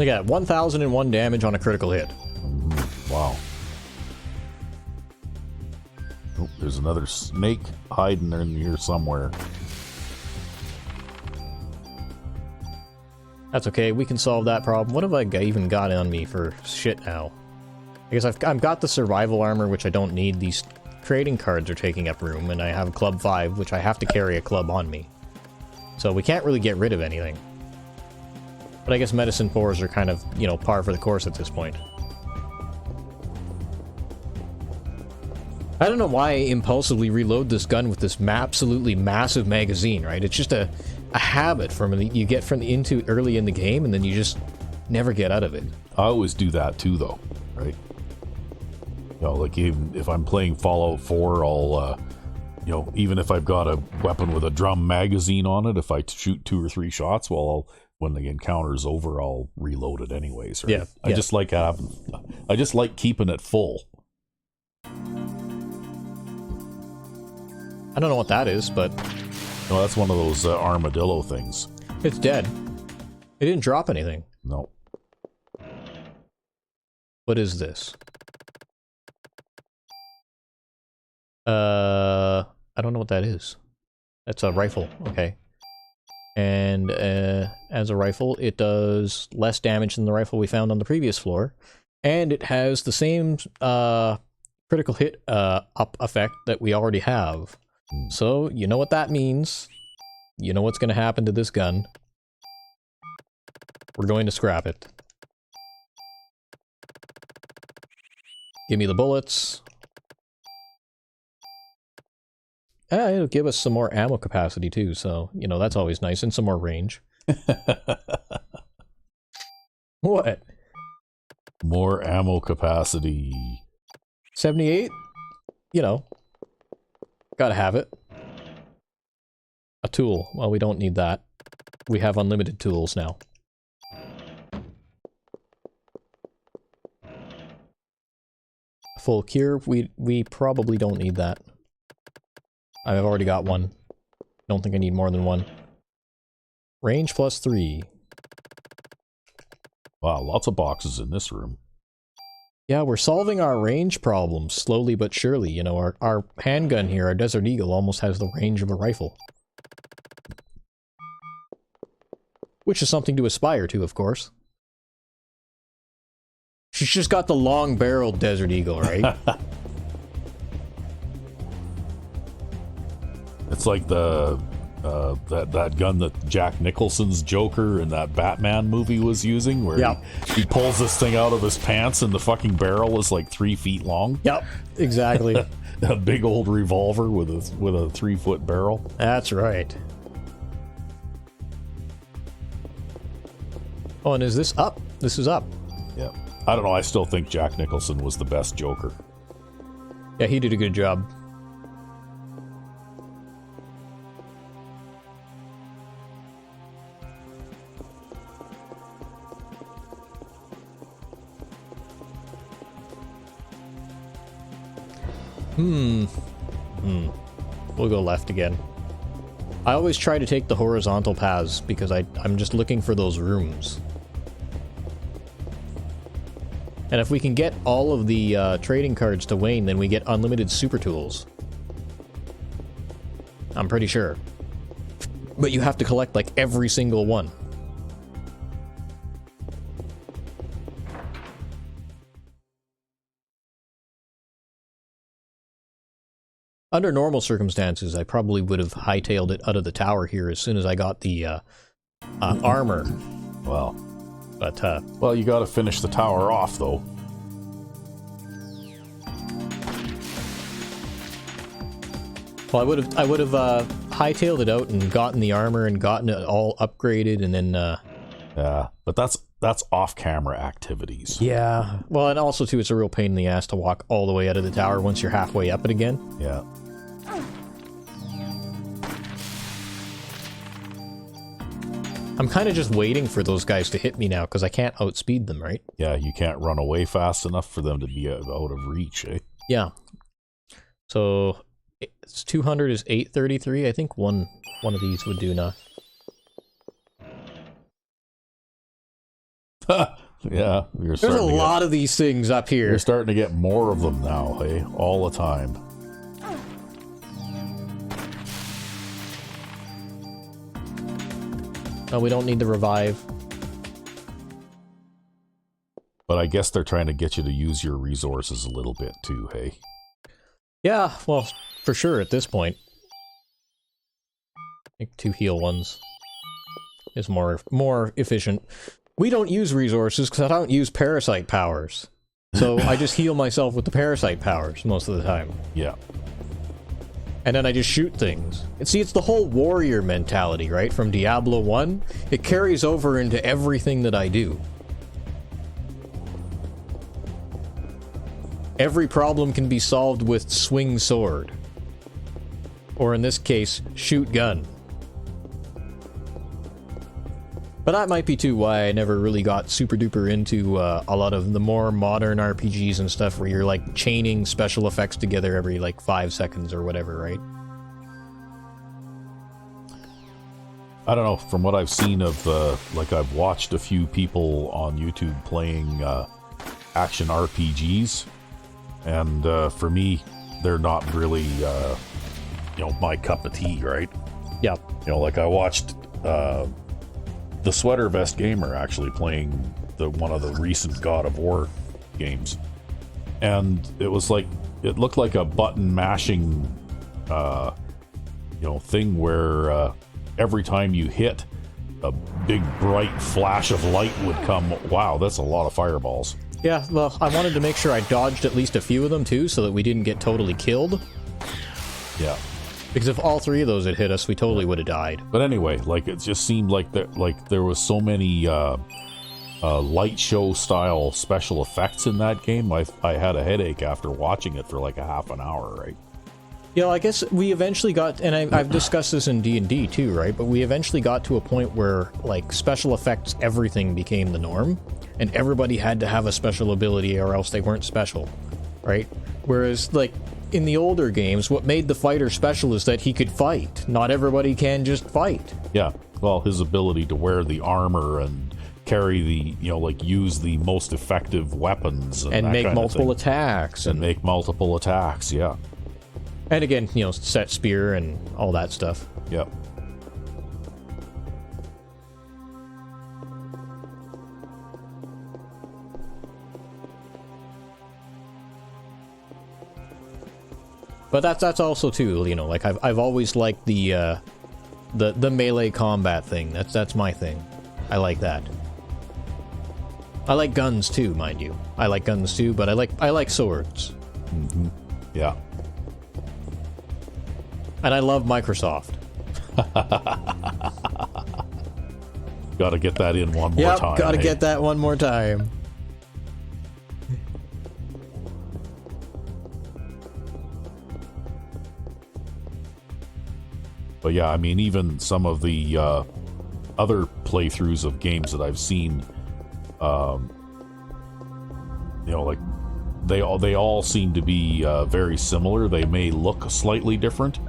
at that, 1001 damage on a critical hit. Wow. Oh, there's another snake hiding in here somewhere. That's okay, we can solve that problem. What have I even got on me for shit now? I guess I've got the survival armor, which I don't need. These trading cards are taking up room, and I have Club 5, which I have to carry a club on me. So we can't really get rid of anything. But I guess Medicine 4s are kind of, you know, par for the course at this point. I don't know why I impulsively reload this gun with this absolutely massive magazine, right? It's just a habit from you get from into early in the game, and then you just never get out of it. I always do that too, though, right? You know, like even if I'm playing Fallout 4, I'll, you know, even if I've got a weapon with a drum magazine on it, if I shoot 2 or 3 shots, well, when the encounter's over, I'll reload it anyways, right? Yeah, I just like keeping it full. I don't know what that is, but... No, that's one of those armadillo things. It's dead. It didn't drop anything. No. What is this? I don't know what that is. That's a rifle. Okay. And as a rifle, it does less damage than the rifle we found on the previous floor. And it has the same critical hit up effect that we already have. So, you know what that means. You know what's going to happen to this gun. We're going to scrap it. Give me the bullets. It'll give us some more ammo capacity too, so, you know, that's always nice, and some more range. What? More ammo capacity. 78? You know. Gotta have it. A tool. Well, we don't need that. We have unlimited tools now. full cure. We probably don't need that. I've already got one. Don't think I need more than one. Range +3. Wow, lots of boxes in this room. Yeah, we're solving our range problems slowly but surely. You know, our handgun here, our Desert Eagle, almost has the range of a rifle. Which is something to aspire to, of course. She's just got the long-barreled Desert Eagle, right? It's like the that gun that Jack Nicholson's Joker in that Batman movie was using, where he pulls this thing out of his pants and the fucking barrel is like 3 feet long. Yep, exactly. A big old revolver with a 3-foot barrel. That's right. Oh, and is this up? This is up. Yeah. I don't know, I still think Jack Nicholson was the best Joker. Yeah, he did a good job. We'll go left again. I always try to take the horizontal paths because I'm just looking for those rooms. And if we can get all of the trading cards to Wayne, then we get unlimited super tools. I'm pretty sure. But you have to collect like every single one. Under normal circumstances, I probably would have hightailed it out of the tower here as soon as I got the armor. Well, but well, you got to finish the tower off, though. Well, I would have hightailed it out and gotten the armor and gotten it all upgraded, and then. Yeah, but that's off-camera activities. Yeah. Well, and also too, it's a real pain in the ass to walk all the way out of the tower once you're halfway up it again. Yeah. I'm kind of just waiting for those guys to hit me now, because I can't outspeed them, right? Yeah, you can't run away fast enough for them to be out of reach, eh? Yeah. So, it's 200 is 833. I think one of these would do enough. Yeah, there's a lot of these things up here. You're starting to get more of them now, hey? All the time. Oh, we don't need the revive. But I guess they're trying to get you to use your resources a little bit too, hey? Yeah, well, for sure at this point. I think 2 heal ones is more efficient. We don't use resources because I don't use parasite powers. So I just heal myself with the parasite powers most of the time. Yeah. And then I just shoot things. And see, it's the whole warrior mentality, right? From Diablo 1. It carries over into everything that I do. Every problem can be solved with swing sword. Or in this case, shoot gun. But that might be too why I never really got super duper into a lot of the more modern RPGs and stuff where you're like chaining special effects together every like 5 seconds or whatever, right? I don't know, from what I've seen of, like I've watched a few people on YouTube playing action RPGs, and for me, they're not really, you know, my cup of tea, right? Yeah. You know, like I watched the Sweater Vest Gamer actually playing one of the recent God of War games, and it was like, it looked like a button mashing you know, thing where every time you hit, a big bright flash of light would come. Wow, that's a lot of fireballs. Yeah, well, I wanted to make sure I dodged at least a few of them too, so that we didn't get totally killed. Yeah. Because if all 3 of those had hit us, we totally would have died. But anyway, like it just seemed like there was so many light show style special effects in that game. I had a headache after watching it for like a half an hour, right? Yeah, I guess we eventually got, and I've discussed this in D&D too, right? But we eventually got to a point where like special effects, everything became the norm, and everybody had to have a special ability or else they weren't special. right? Whereas, like, in the older games, what made the fighter special is that he could fight. Not everybody can just fight. Yeah, well, his ability to wear the armor and carry the, like, use the most effective weapons. And make multiple attacks. And make multiple attacks, yeah. And again, set spear and all that stuff. Yep. But that's also too, like I've always liked the melee combat thing. That's my thing. I like that. I like guns too, mind you. I like guns too, but I like swords. Mm-hmm. Yeah. And I love Microsoft. Gotta get that in one more time. Gotta get that one more time. But yeah, I mean, even some of the other playthroughs of games that I've seen, like they all seem to be very similar. They may look slightly different.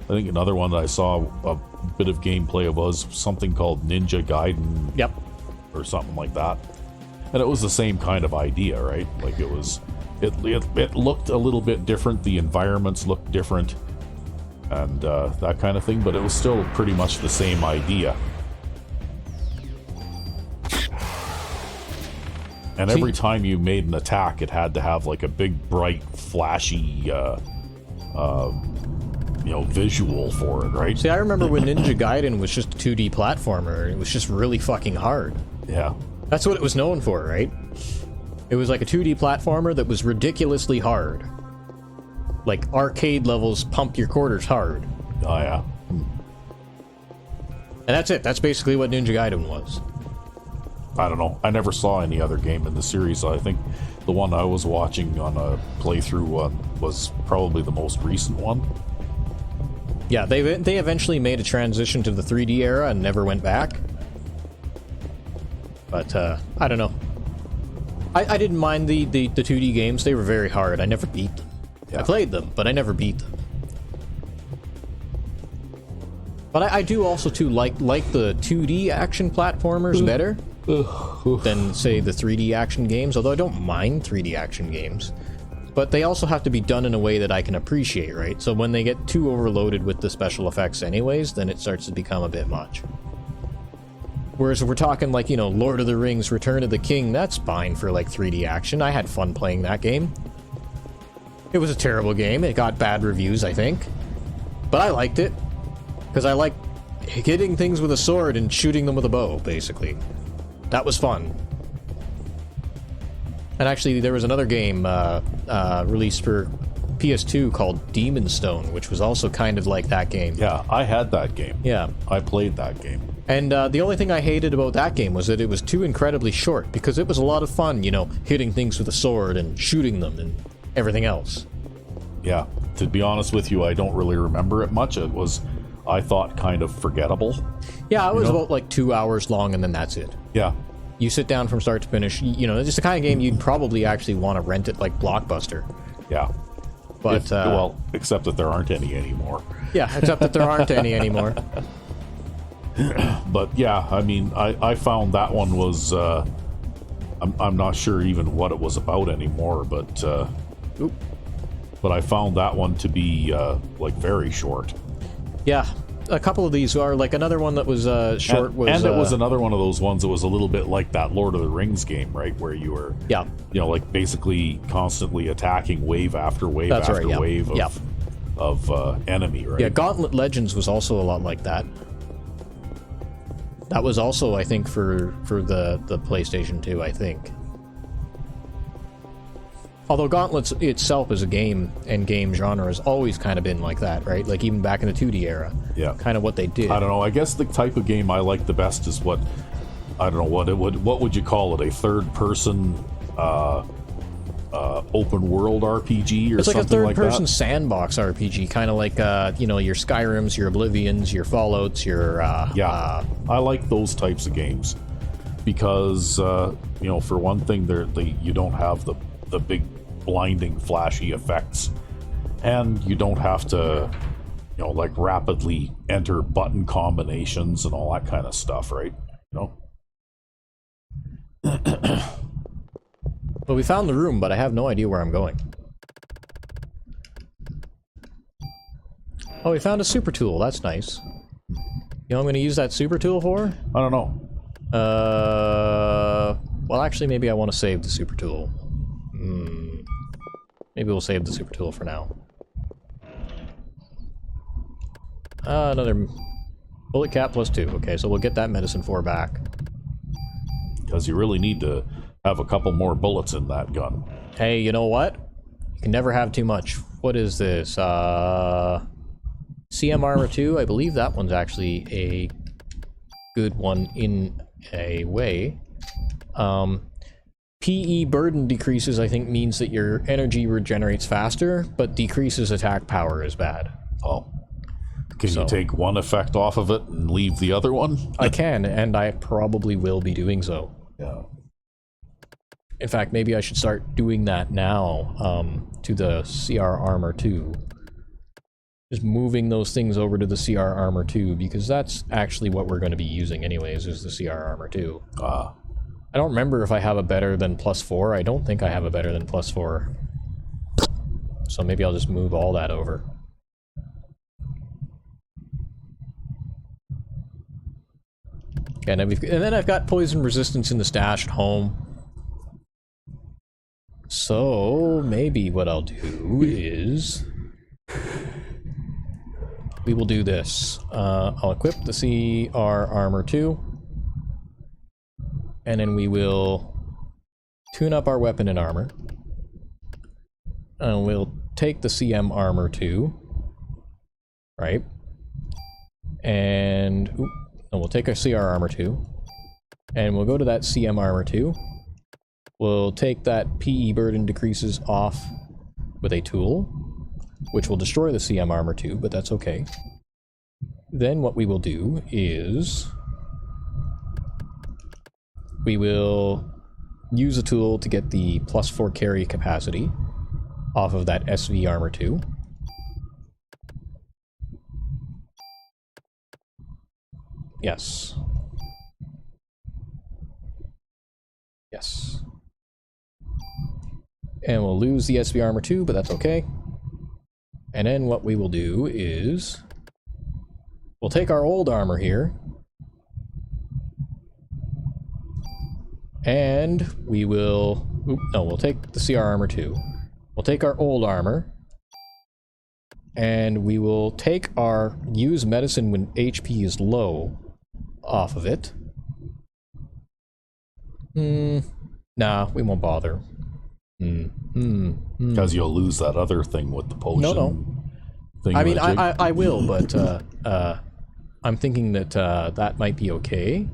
I think another one that I saw a bit of gameplay of was something called Ninja Gaiden. Yep. Or something like that. And it was the same kind of idea, right? Like it looked a little bit different. The environments looked different. And that kind of thing, but it was still pretty much the same idea. And every time you made an attack, it had to have like a big, bright, flashy, visual for it, right? See, I remember when Ninja Gaiden was just a 2D platformer. It was just really fucking hard. Yeah. That's what it was known for, right? It was like a 2D platformer that was ridiculously hard. Like, arcade levels pump your quarters hard. Oh, yeah. And that's it. That's basically what Ninja Gaiden was. I don't know. I never saw any other game in the series. I think the one I was watching on a playthrough was probably the most recent one. Yeah, they eventually made a transition to the 3D era and never went back. But, I don't know. I didn't mind the 2D games. They were very hard. I never beat them. Yeah. I played them, but I never beat them. But I do also, too, like the 2D action platformers better than, say, the 3D action games, although I don't mind 3D action games. But they also have to be done in a way that I can appreciate, right? So when they get too overloaded with the special effects anyways, then it starts to become a bit much. Whereas if we're talking like, Lord of the Rings, Return of the King, that's fine for like 3D action. I had fun playing that game. It was a terrible game. It got bad reviews, I think. But I liked it. Because I like hitting things with a sword and shooting them with a bow, basically. That was fun. And actually, there was another game released for PS2 called Demon's Stone, which was also kind of like that game. Yeah, I had that game. Yeah. I played that game. And the only thing I hated about that game was that it was too incredibly short, because it was a lot of fun, hitting things with a sword and shooting them and everything else. Yeah, to be honest with you, I don't really remember it much. It was, I thought, kind of forgettable. Yeah, it was about like 2 hours long, and then that's it. Yeah. You sit down from start to finish. It's just the kind of game you'd probably actually want to rent it like Blockbuster. Yeah. But except that there aren't any anymore. Yeah, except that there aren't any anymore. But yeah, I mean, I found that one was I'm not sure even what it was about anymore, but I found that one to be like very short. Yeah, a couple of these are like another one that was short. And it was another one of those ones that was a little bit like that Lord of the Rings game, right, where you were like basically constantly attacking wave after wave wave of enemy, right? Yeah, Gauntlet Legends was also a lot like that. That was also, I think, for the PlayStation 2, I think. Although Gauntlet itself as a game and game genre has always kind of been like that, right? Like even back in the 2D era. Yeah. Kind of what they did. I don't know. I guess the type of game I like the best is what would you call it? A third-person open world RPG or something like that? It's like a third-person sandbox RPG, kind of like your Skyrims, your Oblivions, your Fallouts, your I like those types of games because for one thing, you don't have the big blinding, flashy effects. And you don't have to, like rapidly enter button combinations and all that kind of stuff, right? Well, we found the room, but I have no idea where I'm going. Oh, we found a super tool. That's nice. You know what I'm going to use that super tool for? I don't know. Well, actually, maybe I want to save the super tool. Maybe we'll save the super tool for now. Another bullet cap +2. Okay, so we'll get that medicine 4 back. Because you really need to have a couple more bullets in that gun. Hey, you know what? You can never have too much. What is this? CM Armor 2? I believe that one's actually a good one in a way. PE burden decreases, I think, means that your energy regenerates faster, but decreases attack power is bad. Oh. Can you take one effect off of it and leave the other one? I can, and I probably will be doing so. Yeah. In fact, maybe I should start doing that now, to the CR Armor 2. Just moving those things over to the CR Armor 2, because that's actually what we're going to be using anyways, is the CR Armor 2. I don't remember if I have a better than +4. I don't think I have a better than +4. So maybe I'll just move all that over. Okay, and then I've got poison resistance in the stash at home. So maybe what I'll do is we will do this. I'll equip the CR Armor 2. And then we will tune up our weapon and armor. And we'll take the CM Armor 2. Right? And we'll take our CR Armor 2. And we'll go to that CM Armor 2. We'll take that PE burden decreases off with a tool, which will destroy the CM Armor 2, but that's okay. Then what we will do is we will use a tool to get the +4 carry capacity off of that SV Armor 2. Yes. Yes. And we'll lose the SV Armor 2, but that's okay. And then what we will do is we'll take our old armor here, and we will... we'll take the CR Armor 2. We'll take our old armor, and we will take our use medicine when HP is low off of it. Nah, we won't bother. Because you'll lose that other thing with the potion. No. I mean, I will, but I'm thinking that that might be okay.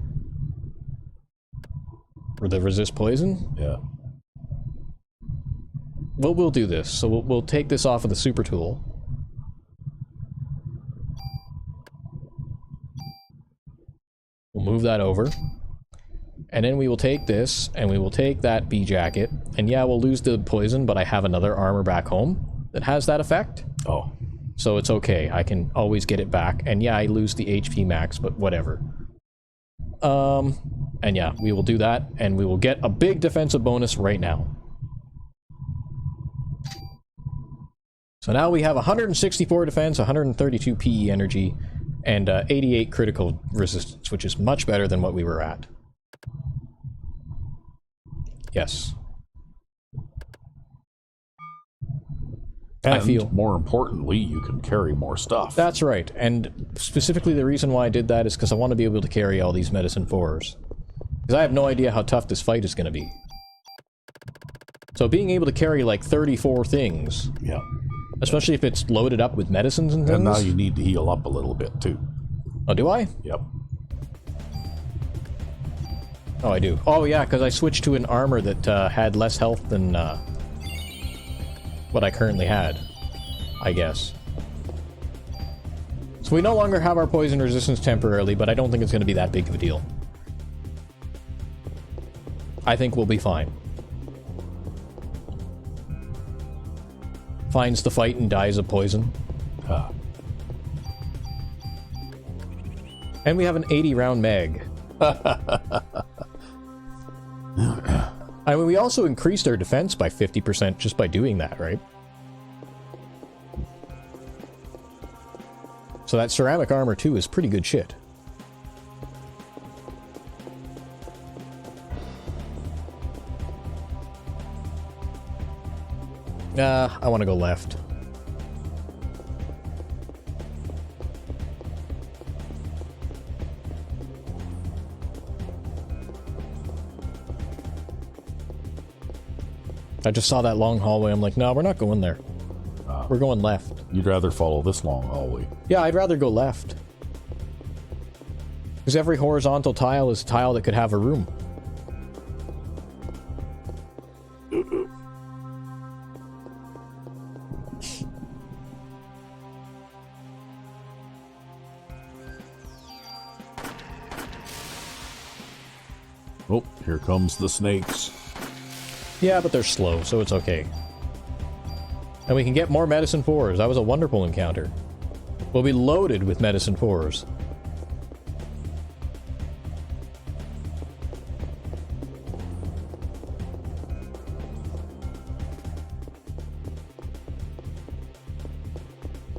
For the resist poison? Yeah. Well, we'll do this. So we'll take this off of the super tool. We'll move that over. And then we will take this, and we will take that bee jacket. And yeah, we'll lose the poison, but I have another armor back home that has that effect. Oh. So it's okay. I can always get it back. And yeah, I lose the HP max, but whatever. And yeah, we will do that, and we will get a big defensive bonus right now. So now we have 164 defense, 132 PE energy, and 88 critical resistance, which is much better than what we were at. Yes. And I feel more importantly, you can carry more stuff. That's right, and specifically the reason why I did that is because I want to be able to carry all these medicine 4s. Because I have no idea how tough this fight is going to be. So being able to carry like 34 things, yeah, especially if it's loaded up with medicines and things. And now you need to heal up a little bit too. Oh, do I? Yep. Oh, I do. Oh, yeah, because I switched to an armor that had less health than what I currently had, I guess. So we no longer have our poison resistance temporarily, but I don't think it's going to be that big of a deal. I think we'll be fine. finds the fight and dies of poison. Ah. And we have an 80-round mag. I mean, we also increased our defense by 50% just by doing that, right? So that ceramic armor, too, is pretty good shit. I want to go left. I just saw that long hallway. I'm like, no, we're not going there. We're going left. You'd rather follow this long hallway. Yeah, I'd rather go left. Because every horizontal tile is a tile that could have a room. Oh, here comes the snakes. Yeah, but they're slow, so it's okay. And we can get more medicine 4s. That was a wonderful encounter. We'll be loaded with medicine 4s.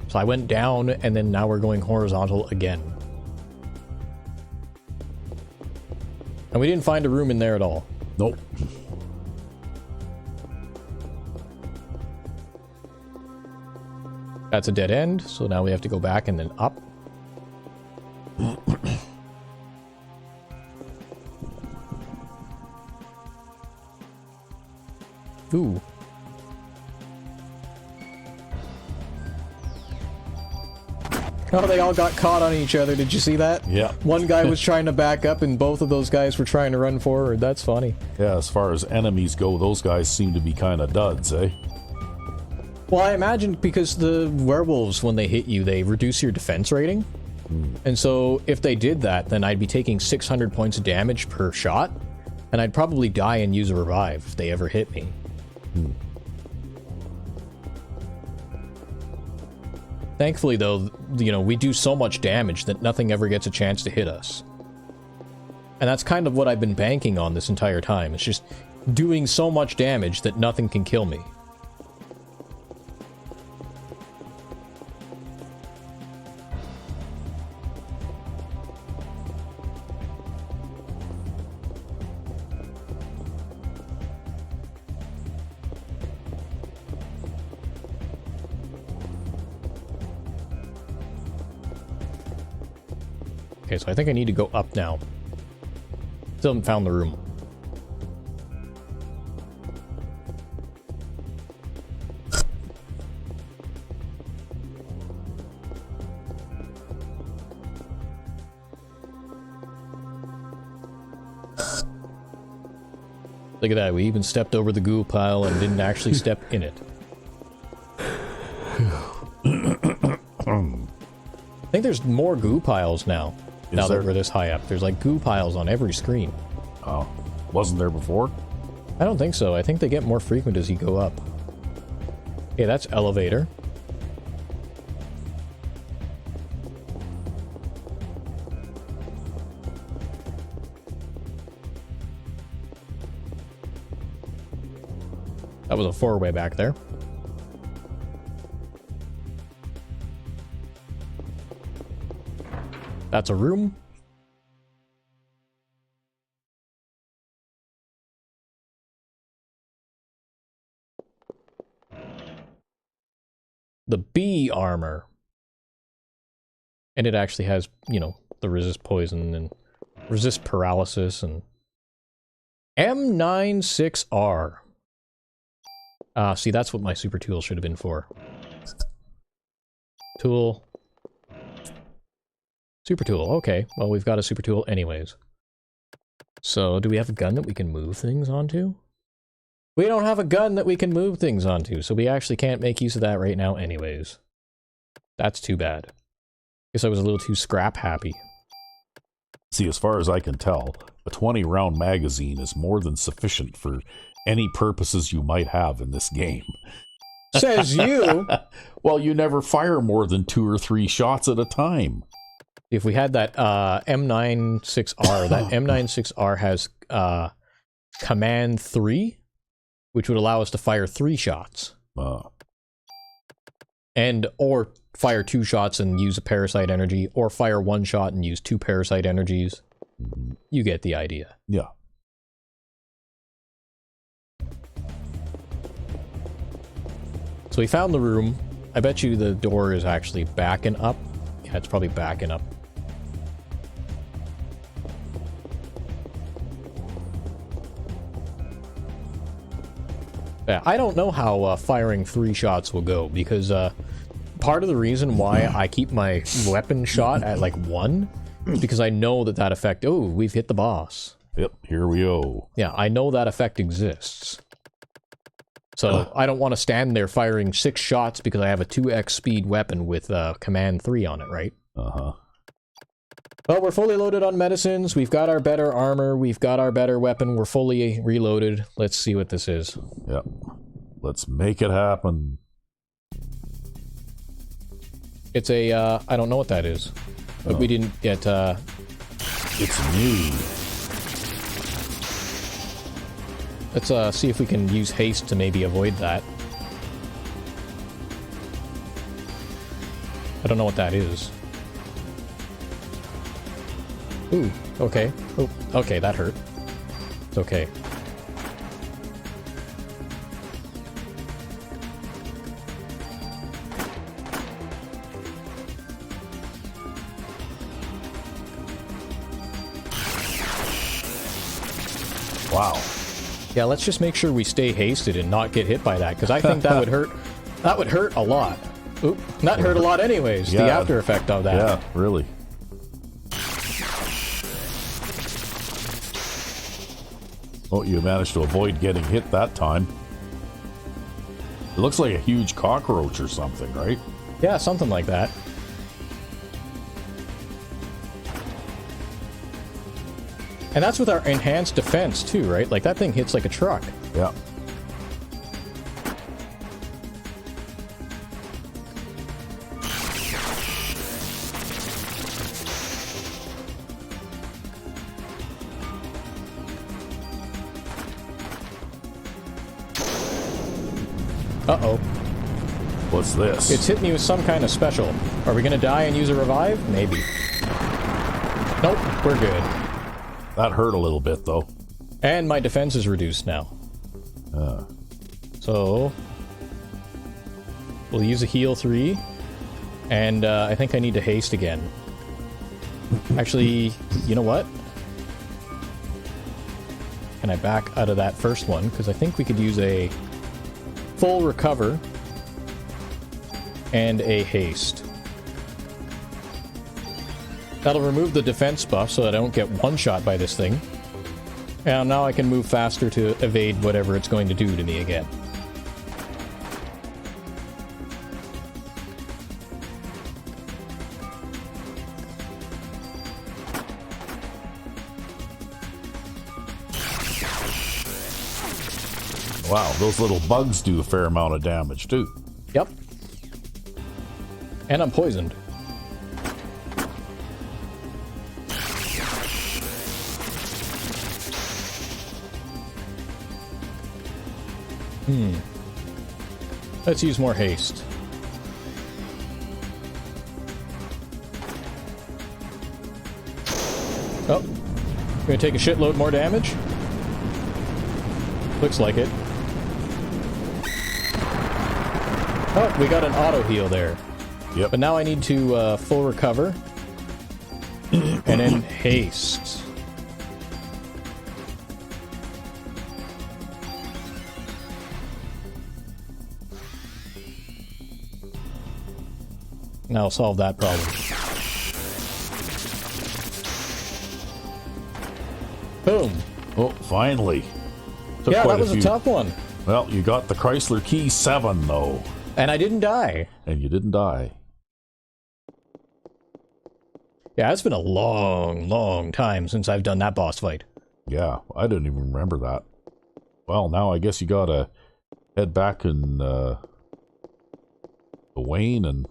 So I went down, and then now we're going horizontal again. And we didn't find a room in there at all. Nope. That's a dead end, so now we have to go back and then up. Ooh. Oh, they all got caught on each other. Did you see that? Yeah. One guy was trying to back up and both of those guys were trying to run forward. That's funny. Yeah, as far as enemies go, those guys seem to be kind of duds, eh? Well, I imagine because the werewolves, when they hit you, they reduce your defense rating. And so if they did that, then I'd be taking 600 points of damage per shot, and I'd probably die and use a revive if they ever hit me. Thankfully, though, you know, we do so much damage that nothing ever gets a chance to hit us. And that's kind of what I've been banking on this entire time. It's just doing so much damage that nothing can kill me. Okay, so I think I need to go up now. Still haven't found the room. Look at that, we even stepped over the goo pile and didn't actually step in it. I think there's more goo piles now. Now that we're this high up. There's like goo piles on every screen. Oh, wasn't there before? I don't think so. I think they get more frequent as you go up. Okay, that's elevator. That was a four-way back there. That's a room. The B armor. And it actually has, you know, the resist poison and resist paralysis and M96R. See, that's what my super tool should have been for. Tool. Super tool, okay. Well, we've got a super tool anyways. So, do we have a gun that we can move things onto? We don't have a gun that we can move things onto, so we actually can't make use of that right now anyways. That's too bad. Guess I was a little too scrap happy. See, as far as I can tell, a 20-round magazine is more than sufficient for any purposes you might have in this game. Says you. Well, you never fire more than 2 or 3 shots at a time. If we had that M96R, that M96R has command 3, which would allow us to fire 3 shots. Or fire 2 shots and use a parasite energy, or fire 1 shot and use 2 parasite energies. You get the idea. Yeah. So we found the room. I bet you the door is actually backing up. Yeah, it's probably backing up. Yeah, I don't know how firing 3 shots will go, because part of the reason why I keep my weapon shot at like 1 is because I know that effect... Oh, we've hit the boss. Yep, here we go. Yeah, I know that effect exists. So I don't want to stand there firing 6 shots because I have a 2x speed weapon with command 3 on it, right? Uh-huh. Well, we're fully loaded on medicines. We've got our better armor. We've got our better weapon. We're fully reloaded. Let's see what this is. Yep. Let's make it happen. It's a, I don't know what that is. But we didn't get, It's new. Let's see if we can use haste to maybe avoid that. I don't know what that is. Ooh, okay. Oh, okay, that hurt. It's okay. Wow. Yeah, let's just make sure we stay hasted and not get hit by that, because I think that would hurt. That would hurt a lot. Oop, that hurt a lot anyways, yeah, the after effect of that. Yeah, really. Oh, you managed to avoid getting hit that time. It looks like a huge cockroach or something, right? Yeah, something like that. And that's with our enhanced defense too, right? Like, that thing hits like a truck. Yeah. Uh-oh. What's this? It's hit me with some kind of special. Are we gonna die and use a revive? Maybe. Nope, we're good. That hurt a little bit, though. And my defense is reduced now. So... we'll use a heal 3. And I think I need to haste again. Actually, you know what? Can I back out of that first one? Because I think we could use a full recover and a haste. That'll remove the defense buff so that I don't get one-shot by this thing. And now I can move faster to evade whatever it's going to do to me again. Wow, those little bugs do a fair amount of damage, too. Yep. And I'm poisoned. Let's use more haste. Oh. Gonna take a shitload more damage? Looks like it. Oh, we got an auto heal there. Yep. But now I need to full recover. And then haste. Now I'll solve that problem. Boom. Oh, finally. Took Yeah, quite that was a tough one. Well, you got the Chrysler Key 7, though. And I didn't die. And you didn't die. Yeah, it's been a long, long time since I've done that boss fight. Yeah, I didn't even remember that. Well, now I guess you gotta head back and the Wayne and...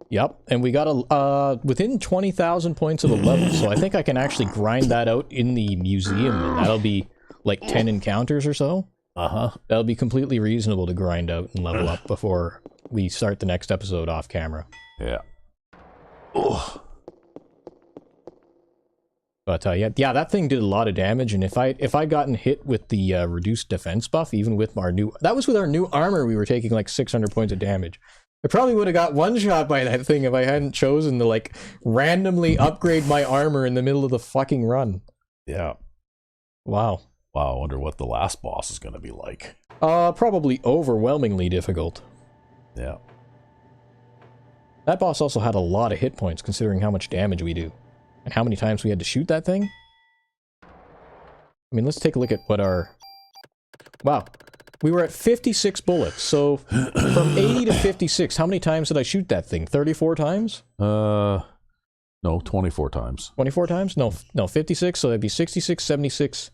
Yep, and we got within 20,000 points of the level, so I think I can actually grind that out in the museum, and that'll be like 10 encounters or so. Uh-huh. That'll be completely reasonable to grind out and level up before we start the next episode off camera. Yeah. Ugh. But yeah, that thing did a lot of damage, and if I'd gotten hit with the reduced defense buff, even with our new... That was with our new armor, we were taking like 600 points of damage. I probably would have got one shot by that thing if I hadn't chosen to, like, randomly upgrade my armor in the middle of the fucking run. Yeah. Wow. Wow, I wonder what the last boss is going to be like. Probably overwhelmingly difficult. Yeah. That boss also had a lot of hit points, considering how much damage we do. And how many times we had to shoot that thing? I mean, let's take a look at what our... Wow. We were at 56 bullets, so from 80 to 56, how many times did I shoot that thing? 34 times? No, 24 times. 24 times? No, 56, so that'd be 66, 76.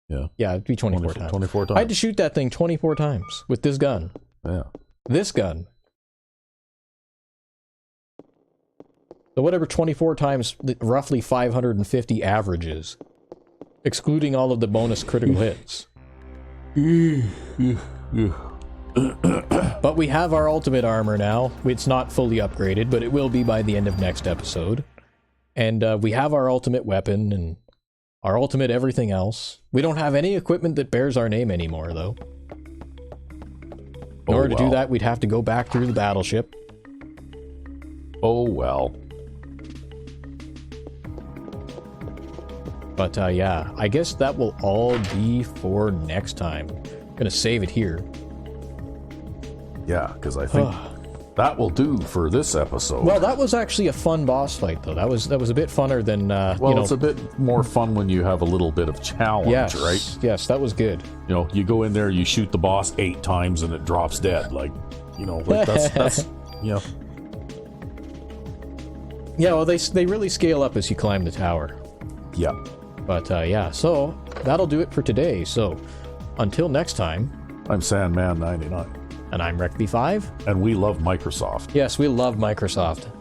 Yeah. Yeah, it'd be 24 times. 24 times. I had to shoot that thing 24 times with this gun. Yeah. This gun. So whatever 24 times, roughly 550 averages, excluding all of the bonus critical hits. But we have our ultimate armor now. It's not fully upgraded, but it will be by the end of next episode. And we have our ultimate weapon and our ultimate everything else. We don't have any equipment that bears our name anymore, though. In order to do that, we'd have to go back through the battleship. Oh, well. But yeah, I guess that will all be for next time. Gonna save it here. Yeah, because I think that will do for this episode. Well, that was actually a fun boss fight, though. That was a bit funner than well, it's a bit more fun when you have a little bit of challenge, right? Yes, that was good. You know, you go in there, you shoot the boss 8 times, and it drops dead. Like, you know, like that's you know. Yeah, well, they really scale up as you climb the tower. Yeah. But yeah, so that'll do it for today. So until next time, I'm Sandman99. And I'm Ep15. And we love Microsoft. Yes, we love Microsoft.